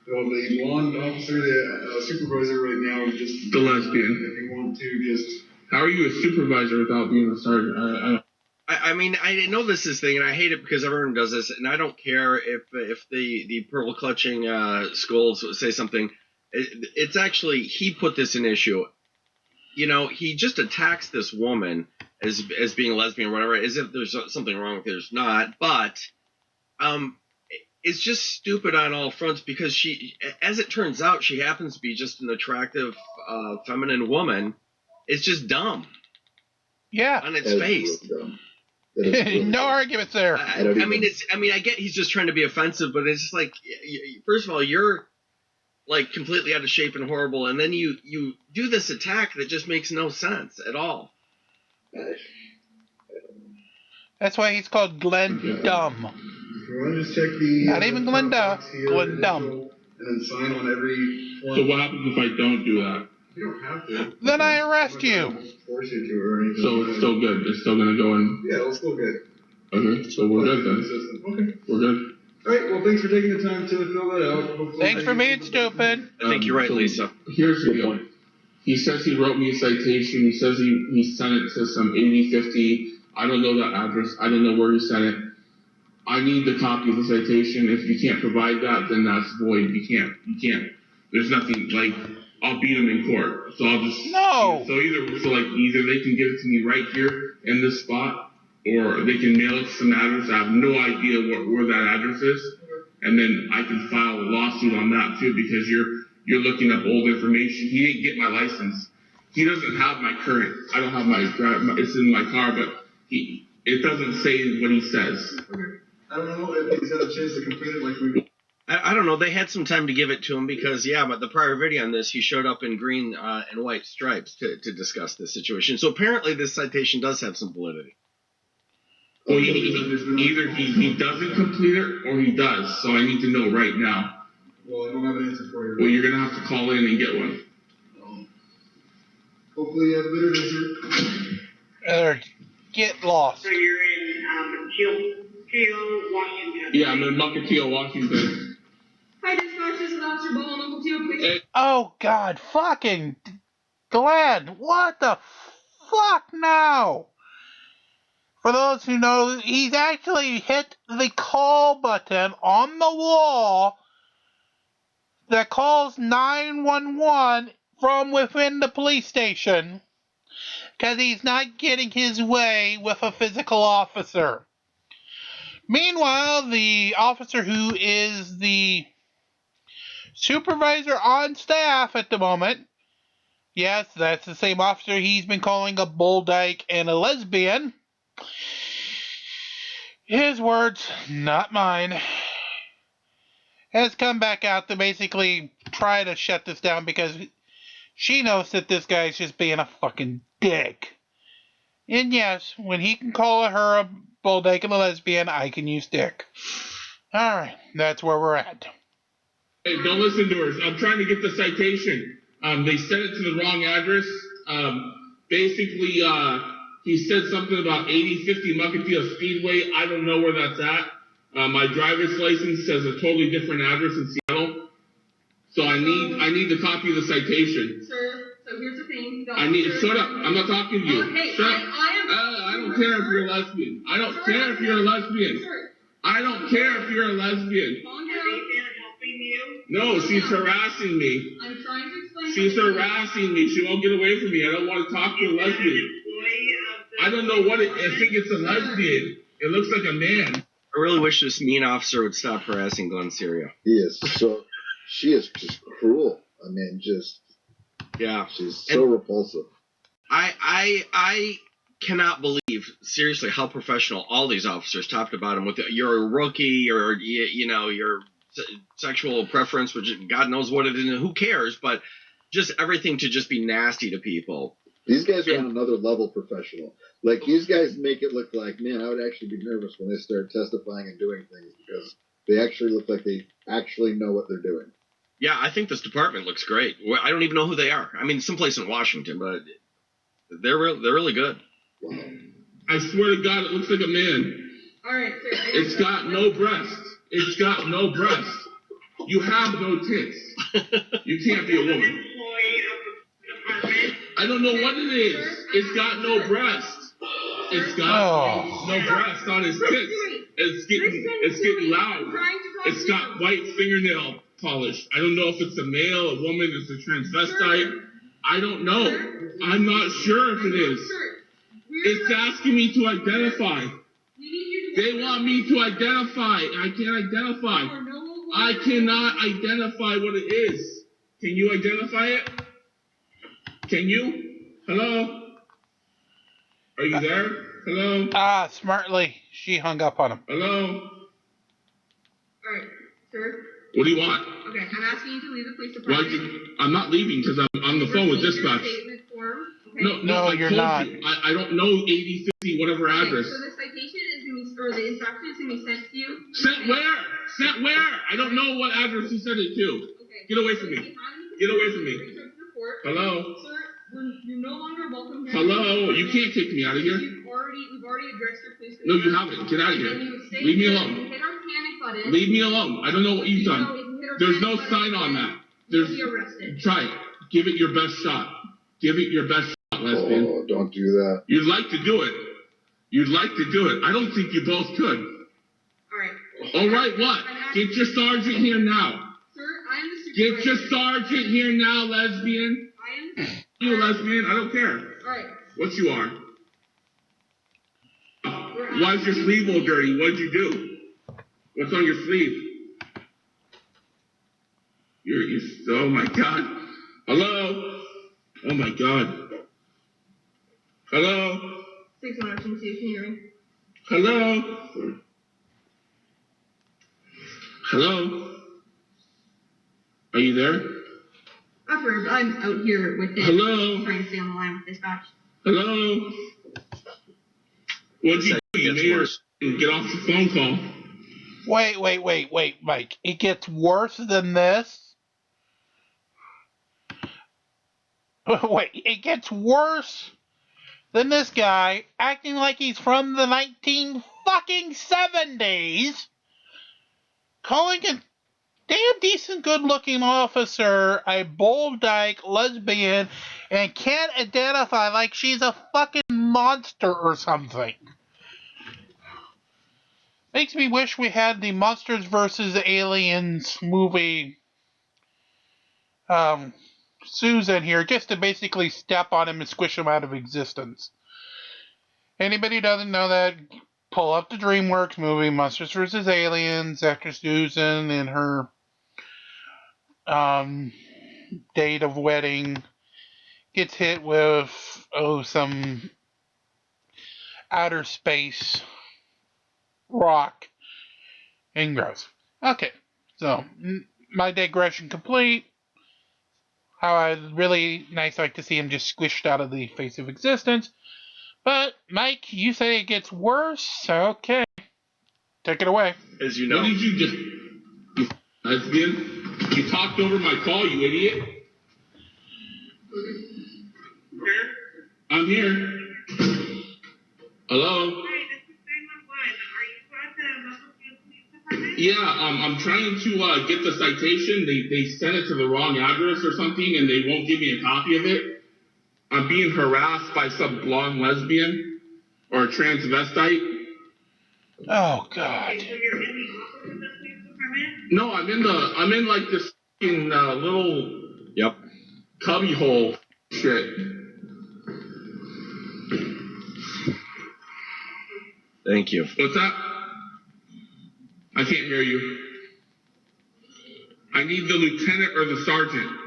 Well, the blonde officer, the supervisor right now is just...
The lesbian.
If you want to just...
How are you a supervisor without being a sergeant?
I mean, I know this is thing, and I hate it because everyone does this, and I don't care if the purple clutching skulls say something. It's actually, he put this in issue. You know, he just attacks this woman as being a lesbian or whatever, as if there's something wrong with it. There's not, but it's just stupid on all fronts because she, as it turns out, she happens to be just an attractive, feminine woman. It's just dumb.
Yeah.
On its face.
No arguments there.
I mean, I get he's just trying to be offensive, but it's just like, first of all, you're like completely out of shape and horrible, and then you do this attack that just makes no sense at all.
That's why he's called Glenn Dumb.
You want to just check the...
Not even Glenn Dumb, Glenn Dumb.
And then sign on every form.
So what happens if I don't do that?
You don't have to.
Then I arrest you.
Force you to or anything.
So it's still good. It's still gonna go in.
Yeah, it's still good.
Okay, so we're good then.
Okay.
We're good.
All right. Well, thanks for taking the time to fill that out. Hopefully
Thanks for being stupid.
I think you're right,
so
Lisa.
Here's the deal. He says he wrote me a citation. He says he sent it to some 8050. I don't know that address. I don't know where he sent it. I need the copy of the citation. If you can't provide that, then that's void. You can't. There's nothing, like, I'll beat him in court. So I'll just...
No!
So either they can give it to me right here in this spot, or they can mail it to some address. I have no idea where that address is. And then I can file a lawsuit on that too, because you're looking up old information. He didn't get my license. He doesn't have my current. I don't have my it's in my car, but it doesn't say what he says.
Okay. I don't know if he's had a chance to complete it like we...
I don't know. They had some time to give it to him because, but the prior video on this, he showed up in green and white stripes to discuss this situation. So apparently this citation does have some validity.
Well, either he doesn't complete it or he does. So I need to know right now.
Well, I don't have an answer for you.
Well, you're going to have to call in and get one.
Hopefully you have a better answer.
Get lost.
So you're in Teal, Washington.
Yeah, I'm in Mukilteo, Washington.
Hi, dispatch. This is Officer Ball on Uncle Teo, please.
Oh, God. Fucking Glenn. What the fuck now? For those who know, he's actually hit the call button on the wall that calls 911 from within the police station because he's not getting his way with a physical officer. Meanwhile, the officer who is the supervisor on staff at the moment, yes, that's the same officer he's been calling a bull dyke and a lesbian. His words, not mine, has come back out to basically try to shut this down because she knows that this guy's just being a fucking dick. And yes, when he can call her a bull dyke and a lesbian, I can use dick. Alright, that's where we're at.
Hey, don't listen to her. I'm trying to get the citation. They sent it to the wrong address. Basically, he said something about 8050 Mukilteo Speedway. I don't know where that's at. My driver's license says a totally different address in Seattle. So I need the copy of the citation.
Sir, so here's the thing.
Shut up. I'm not talking to you.
Hey,
shut up.
I
don't care if you're a lesbian. I don't care if you're a lesbian. I don't care if you're a lesbian.
Calm down.
No, she's harassing me.
I'm trying to explain.
She's harassing me. She won't get away from me. I don't want to talk to a lesbian. I don't know what it. I think it's a lesbian. It looks like a man.
I really wish this mean officer would stop harassing Glenn Serio.
She is just cruel. I mean, she's so repulsive.
I cannot believe, seriously, how professional all these officers, top to bottom, with you're a rookie or, your sexual preference, which God knows what it is, and who cares, but just everything to just be nasty to people.
These guys are on another level professional. Like, these guys make it look like, man, I would actually be nervous when they start testifying and doing things because they actually look like they actually know what they're doing.
Yeah, I think this department looks great. I don't even know who they are. I mean, someplace in Washington, but they're really good.
Wow.
I swear to God, it looks like a man.
All right, sir.
It's got no breast. It's got no breast. You have no tits. You can't be a woman. I don't know what it is. It's got no breast. It's got no breast on his tits. It's getting loud. It's got white fingernail polish. I don't know if it's a male, a woman, it's a transvestite. I don't know. I'm not sure if it is. It's asking me to identify. They want me to identify. I can't identify. I cannot identify what it is. Can you identify it? Can you? Hello? Are you there? Hello?
Smartly, she hung up on him.
Hello?
All right, sir.
What do you want?
Okay, I'm asking you to leave the police department.
I'm not leaving because I'm on the phone with dispatch. No,
you're not.
I don't know 8050 whatever address.
So the citation is going to be, or the infraction is going to be sent to you.
Sent where? Sent where? I don't know what address he sent it to.
Okay.
Get away from me. Get away from me. Hello?
Sir, you're no longer welcome here.
Hello? You can't kick me out of here.
We've already addressed your police.
No, you haven't. Get out of here. Leave me alone.
You hit our panic button.
Leave me alone. I don't know what you've done. There's no sign on that.
You'll be arrested.
Try it. Give it your best shot. Give it your best shot, lesbian.
Oh, don't do that.
You'd like to do it. You'd like to do it. I don't think you both could.
All
right, what? Get your sergeant here now.
Sir, I'm the supervisor.
Get your sergeant here now, lesbian.
I am.
You a lesbian? I don't care.
All right.
What you are. Why's your sleeve all dirty? What'd you do? What's on your sleeve? You're oh my God. Hello? Oh my God. Hello?
612, can you hear me?
Hello? Hello? Are you there?
Upward, I'm out here with it.
Hello?
Trying to stay on the line with dispatch.
Hello? What'd you do? You made her get off the phone call.
Wait, Mike. It gets worse than this? Wait, it gets worse than this guy acting like he's from the 1970s, calling a damn decent good-looking officer a bold dyke lesbian and can't identify like she's a fucking monster or something. Makes me wish we had the Monsters vs. Aliens movie Susan here just to basically step on him and squish him out of existence. Anybody who doesn't know that, pull up the DreamWorks movie Monsters vs. Aliens after Susan and her date of wedding gets hit with some outer space rock and gross. Okay, so my digression complete. How I'd really like to see him just squished out of the face of existence. But Mike, you say it gets worse. Okay, take it away.
As you know.
What did you just... You lesbian? You talked over my call, you idiot. I'm here. Hello?
Hi, this is 911. Are you at the Muscle Field Police Department?
Yeah, I'm trying to get the citation. They sent it to the wrong address or something, and they won't give me a copy of it. I'm being harassed by some blonde lesbian or a transvestite.
Oh God.
Okay, so you're in the office of the police department?
No, I'm in like this fucking little cubby hole shit.
Thank you.
What's that? I can't hear you. I need the lieutenant or the sergeant.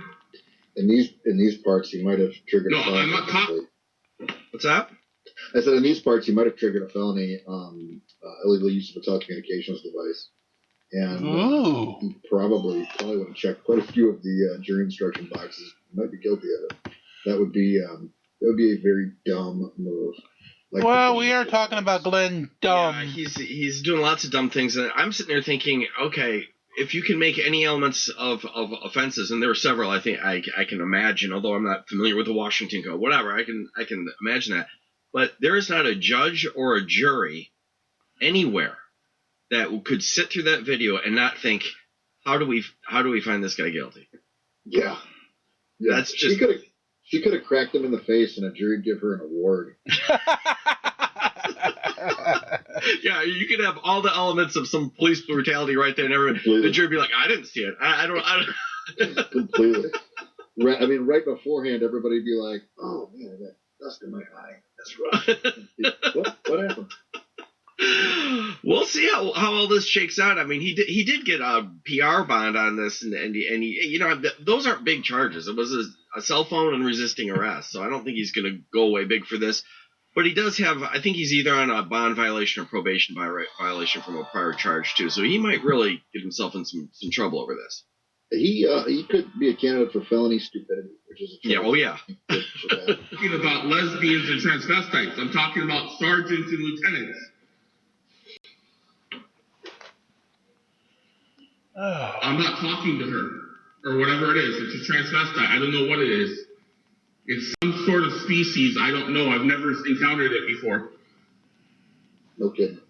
In these parts, you might have triggered.
No,
a felony.
I'm not talking.
What's that?
I said in these parts, you might have triggered a felony, illegal use of a telecommunications device, and you probably would have checked quite a few of the jury instruction boxes. You might be guilty of it. That would be a very dumb move.
Well, we are talking about Glenn Dumb.
Yeah, he's doing lots of dumb things, and I'm sitting there thinking, okay, if you can make any elements of offenses, and there are several, I think I can imagine, although I'm not familiar with the Washington Code, whatever, I can imagine that. But there is not a judge or a jury anywhere that could sit through that video and not think, how do we find this guy guilty?
Yeah.
That's just.
She could have cracked him in the face, and a jury would give her an award.
Yeah, you could have all the elements of some police brutality right there, and the jury would be like, "I didn't see it. I don't."
Completely. Right beforehand, everybody would be like, "Oh man, that dust in my eye. That's right." What happened?
We'll see how all this shakes out. I mean, he did get a PR bond on this, and he those aren't big charges. It was a cell phone and resisting arrest, so I don't think he's going to go away big for this. But he does have, I think he's either on a bond violation or probation violation from a prior charge too. So he might really get himself in some trouble over this.
He could be a candidate for felony stupidity, which is a
yeah.
I'm talking about lesbians and transvestites. I'm talking about sergeants and lieutenants. I'm not talking to her or whatever it is. It's a transvestite. I don't know what it is. It's some sort of species. I don't know. I've never encountered it before.
No kidding.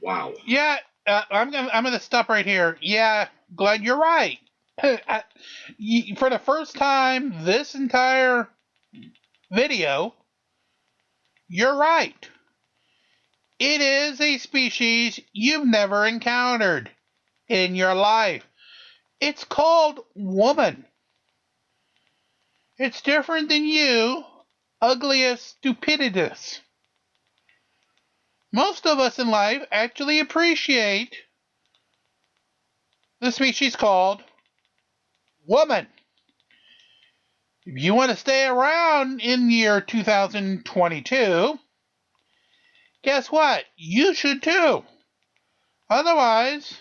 Wow.
Yeah, I'm gonna stop right here. Yeah, Glenn, you're right. For the first time this entire video, you're right. It is a species you've never encountered in your life. It's called woman. It's different than you, ugliest stupiditous. Most of us in life actually appreciate the species called woman. If you want to stay around in the year 2022, guess what? You should too. Otherwise,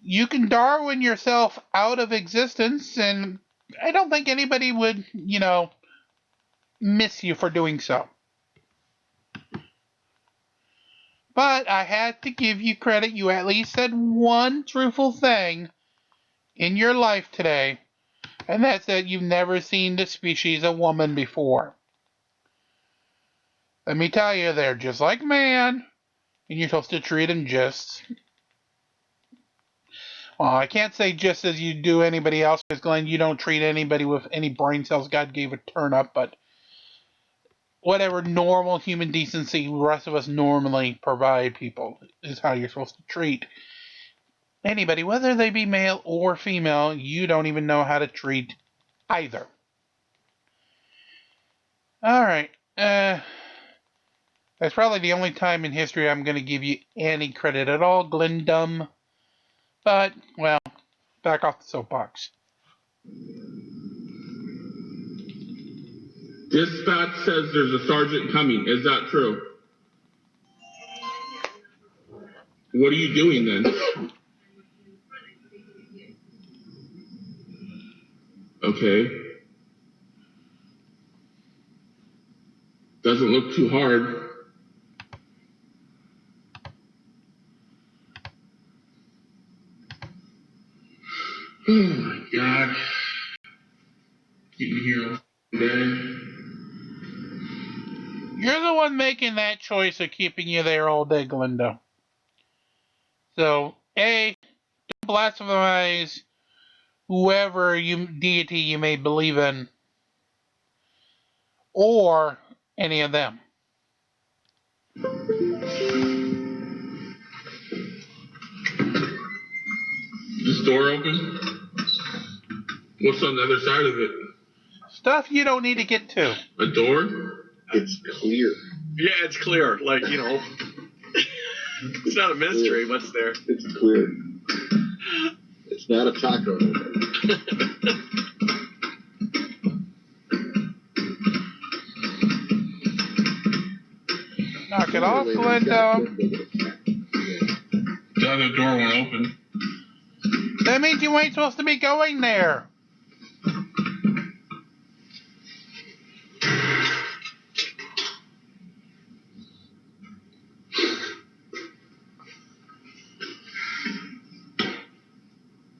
you can Darwin yourself out of existence, and I don't think anybody would, miss you for doing so. But I had to give you credit. You at least said one truthful thing in your life today, and that's that you've never seen the species of woman before. Let me tell you, they're just like man, and you're supposed to treat them just... Well, I can't say just as you do anybody else, because Glenn, you don't treat anybody with any brain cells God gave a turn up, but whatever normal human decency the rest of us normally provide people is how you're supposed to treat anybody, whether they be male or female. You don't even know how to treat either. Alright, that's probably the only time in history I'm going to give you any credit at all, Glendum. But, well, back off the soapbox.
Dispatch says there's a sergeant coming. Is that true? What are you doing then? Okay. Doesn't look too hard. Oh my God. Keep me here all day.
You're the one making that choice of keeping you there all day, Glenda. So, A, don't blasphemize whoever deity you may believe in, or any of them.
This door open? What's on the other side of it?
Stuff you don't need to get to.
A door?
It's clear.
Yeah, it's clear. Like, it's not a mystery, but it's there.
It's clear. It's not a taco.
Knock it off, Glenda.
The other door won't open.
That means you ain't supposed to be going there.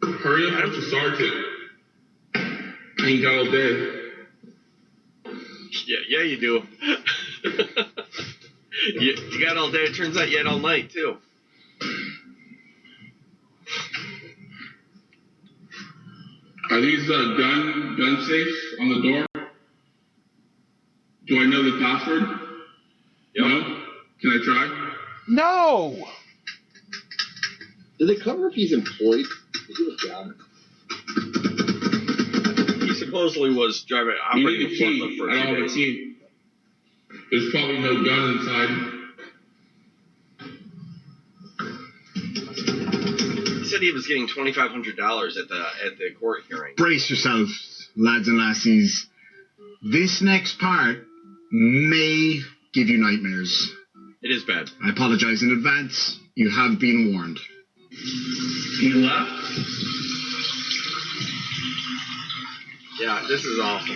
Hurry up, Mr. Sergeant. I ain't got all day.
Yeah, you do. you got all day. It turns out you had all night, too.
Are these gun safes on the door? Do I know the password?
Yep.
No? Can I try?
No!
Do they cover if he's employed? Is he a job?
He supposedly was
You
operating
need a
a forklift
key.
for
I
a
don't
few
have a
days.
key. There's probably no gun inside.
He said he was getting $2,500 at the court hearing.
Brace yourselves, lads and lassies. This next part may give you nightmares.
It is bad.
I apologize in advance. You have been warned.
He left?
Yeah, this is awful.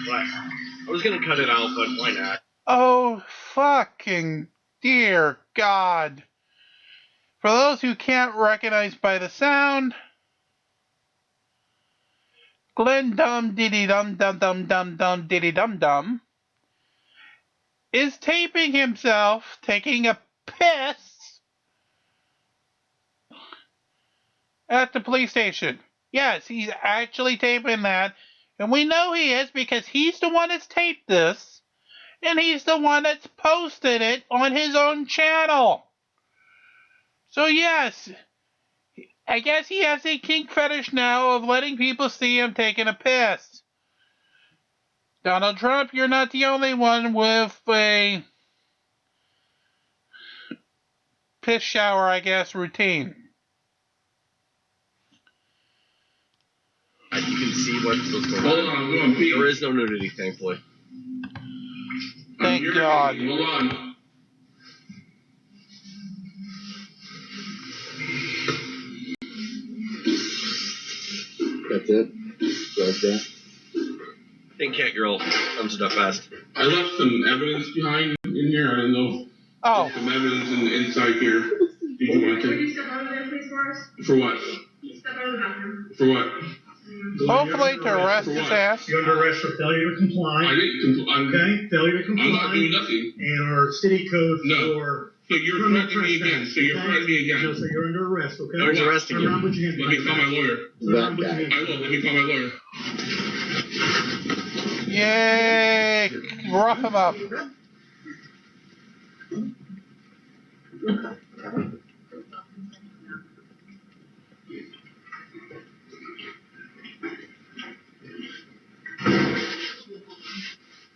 But I was going to cut it out, but why not?
Oh, fucking dear God. For those who can't recognize by the sound, Glen Dum Diddy Dum Dum Dum Dum Dum Diddy Dum Dum is taping himself taking a piss at the police station. Yes, he's actually taping that, and we know he is because he's the one that's taped this, and he's the one that's posted it on his own channel. So yes, I guess he has a kink fetish now of letting people see him taking a piss. Donald Trump, you're not the only one with a piss shower, I guess, routine.
You can see what's going
Hold
on.
on, I'm going pee.
There is no nudity, thankfully.
Thank God.
Hold on.
it. Like that.
I think Cat Girl sums it up best.
I left some evidence behind in here. I don't know.
Oh.
Some evidence inside here. Did you want
Would
to?
you step out of there, please, for us?
For what?
Step out of the bathroom.
For what?
Hopefully to arrest his ass.
You're under arrest for failure to comply.
I didn't.
Okay, failure to comply.
I'm not doing nothing.
And our city code
No.
for...
So you're threatening me again. So you're threatening me again.
No, so you're under arrest, okay?
Who's arresting
Turn around,
you?
put your hands
Let me
behind
call my
your
lawyer.
back. Turn around, put your
That
hands
I will. Let me call my lawyer.
Yay! Rough him up.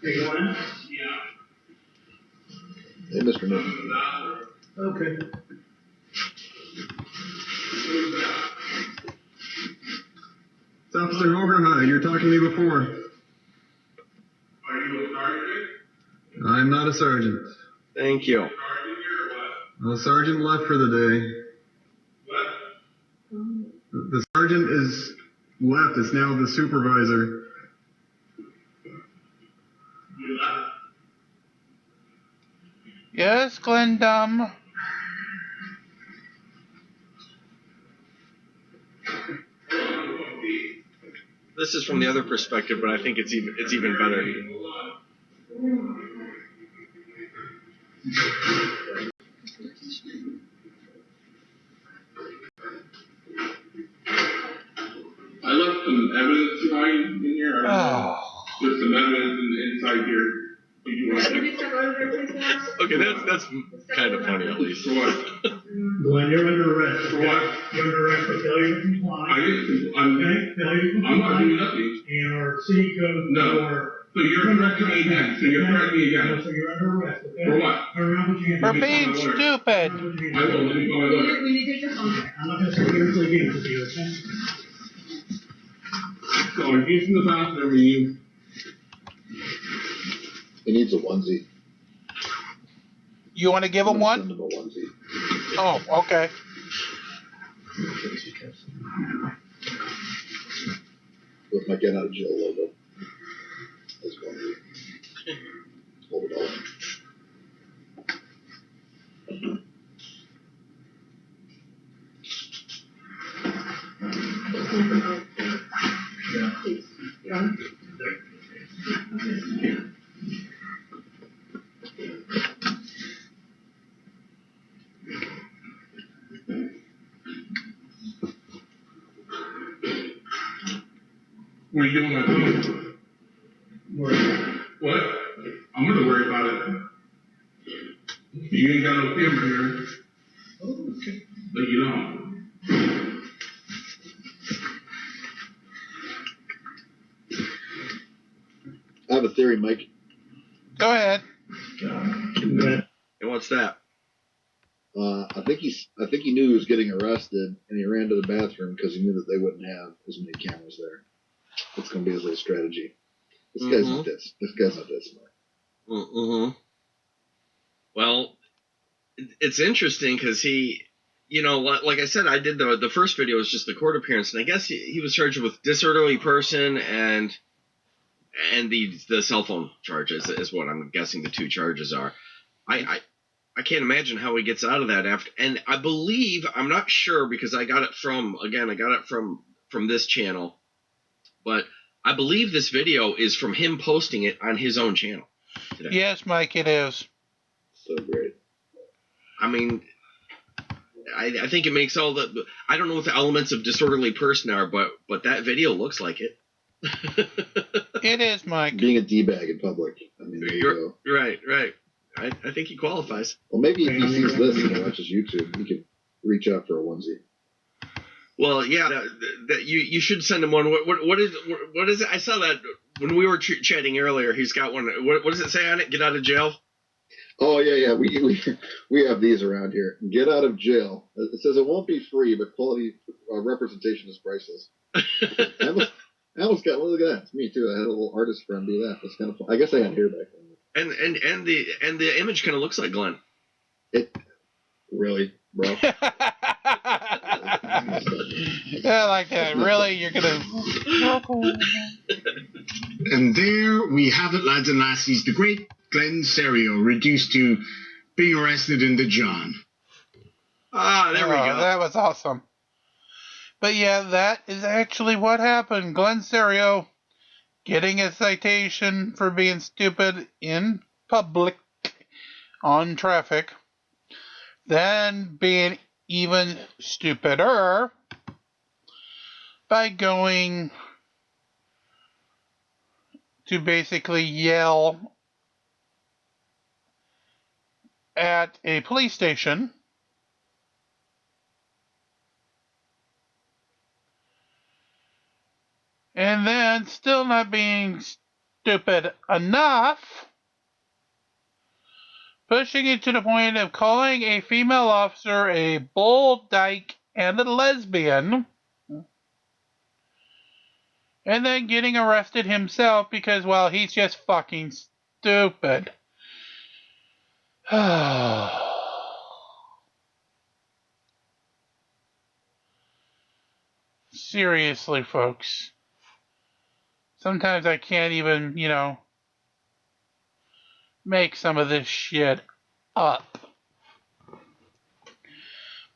Hey, go in.
Hey, Mr. Newton.
Okay.
It's Officer Overhigh. You're talking to me before.
Are you a sergeant?
I'm not a sergeant.
Thank you.
Sergeant here or what?
The sergeant left for the day.
What?
The sergeant is left. It's now the supervisor.
You left?
Yes, Glendum.
This is from the other perspective, but I think it's even better.
I left some evidence behind in here.
Oh.
There's some evidence inside here. Did you want
Would
to?
you step out of there, please, for us?
Okay, that's kind of funny at least.
For what?
Glenn, you're under arrest.
For what?
You're under arrest for failure to
I
comply.
didn't.
Okay, failure to comply.
I'm not doing nothing.
And our city code
No.
for...
So you're threatening me again. So you're threatening me
No,
again.
so you're under arrest, okay?
For what?
Turn around, put your hands
For
behind
being
your back.
stupid.
Turn around, put your hands
I will. Let me call my lawyer.
We need to take your phone.
I'm not gonna sit here until you give it to you, okay?
So I'm using the bathroom and you.
He needs a onesie.
You want to give him
Send
one?
him a onesie.
Oh, okay.
With my get out of jail logo. That's one. Hold it all.
Please. You want it?
What are you doing, my phone? What? I'm gonna worry about it. You ain't got no camera here.
Oh, okay.
But you don't.
I have a theory, Mike.
Go ahead.
And what's that?
I think he knew he was getting arrested, and he ran to the bathroom because he knew that they wouldn't have as many cameras there. That's gonna be his little strategy. This guy's not this. This guy's not this smart.
Mm-hmm. Well, it's interesting because he, like I said, I did the first video was just the court appearance, and I guess he was charged with disorderly person and the cell phone charges is what I'm guessing the two charges are. I can't imagine how he gets out of that after, and I believe, I'm not sure because I got it from this channel, but I believe this video is from him posting it on his own channel today.
Yes, Mike, it is.
So great.
I mean, I think it makes all the, I don't know what the elements of disorderly person are, but that video looks like it.
It is, Mike.
Being a D-bag in public. I mean, there you go.
Right. I think he qualifies.
Well, maybe if he sees this and he watches YouTube, he could reach out for a onesie.
Well, yeah, that you should send him one. What is it? I saw that when we were chatting earlier. He's got one. What does it say on it? Get out of jail.
Oh yeah. We have these around here. Get out of jail. It says it won't be free, but quality representation is priceless. I almost got one. Look at that. It's me too. I had a little artist friend do that. That's kind of fun. I guess I had hair back then.
And the image kind of looks like Glenn.
It really, bro.
Yeah, like that. Really? You're gonna...
And there we have it, lads and lassies. The great Glenn Serio reduced to being arrested in the John.
Ah, there we go.
That was awesome. But yeah, that is actually what happened. Glenn Serio getting a citation for being stupid in public on traffic, then being even stupider by going to basically yell at a police station and then still not being stupid enough, pushing it to the point of calling a female officer a bull dyke and a lesbian, and then getting arrested himself because, well, he's just fucking stupid. Seriously, folks. Sometimes I can't even, make some of this shit up.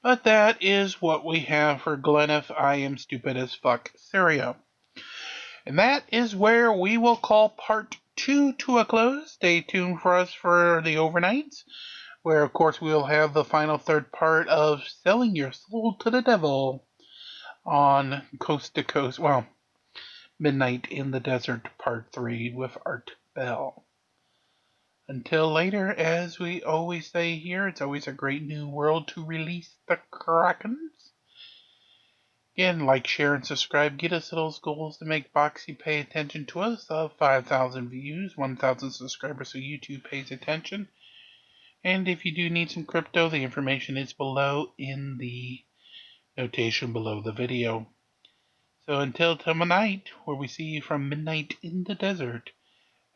But that is what we have for Glenn I Am Stupid as Fuck Serio. And that is where we will call part 2 to a close. Stay tuned for us for the overnights, where, of course, we will have the final third part of Selling Your Soul to the Devil on Coast to Coast. Well, Midnight in the Desert Part 3 with Art Bell. Until later, as we always say here, it's always a great new world to release the Krakens. Again, like, share, and subscribe. Get us those goals to make Boxy pay attention to us of 5,000 views, 1,000 subscribers, so YouTube pays attention. And if you do need some crypto, the information is below in the notation below the video. So until tonight, where we see you from Midnight in the Desert,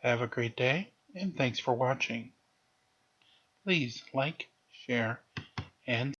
have a great day, and thanks for watching. Please like, share, and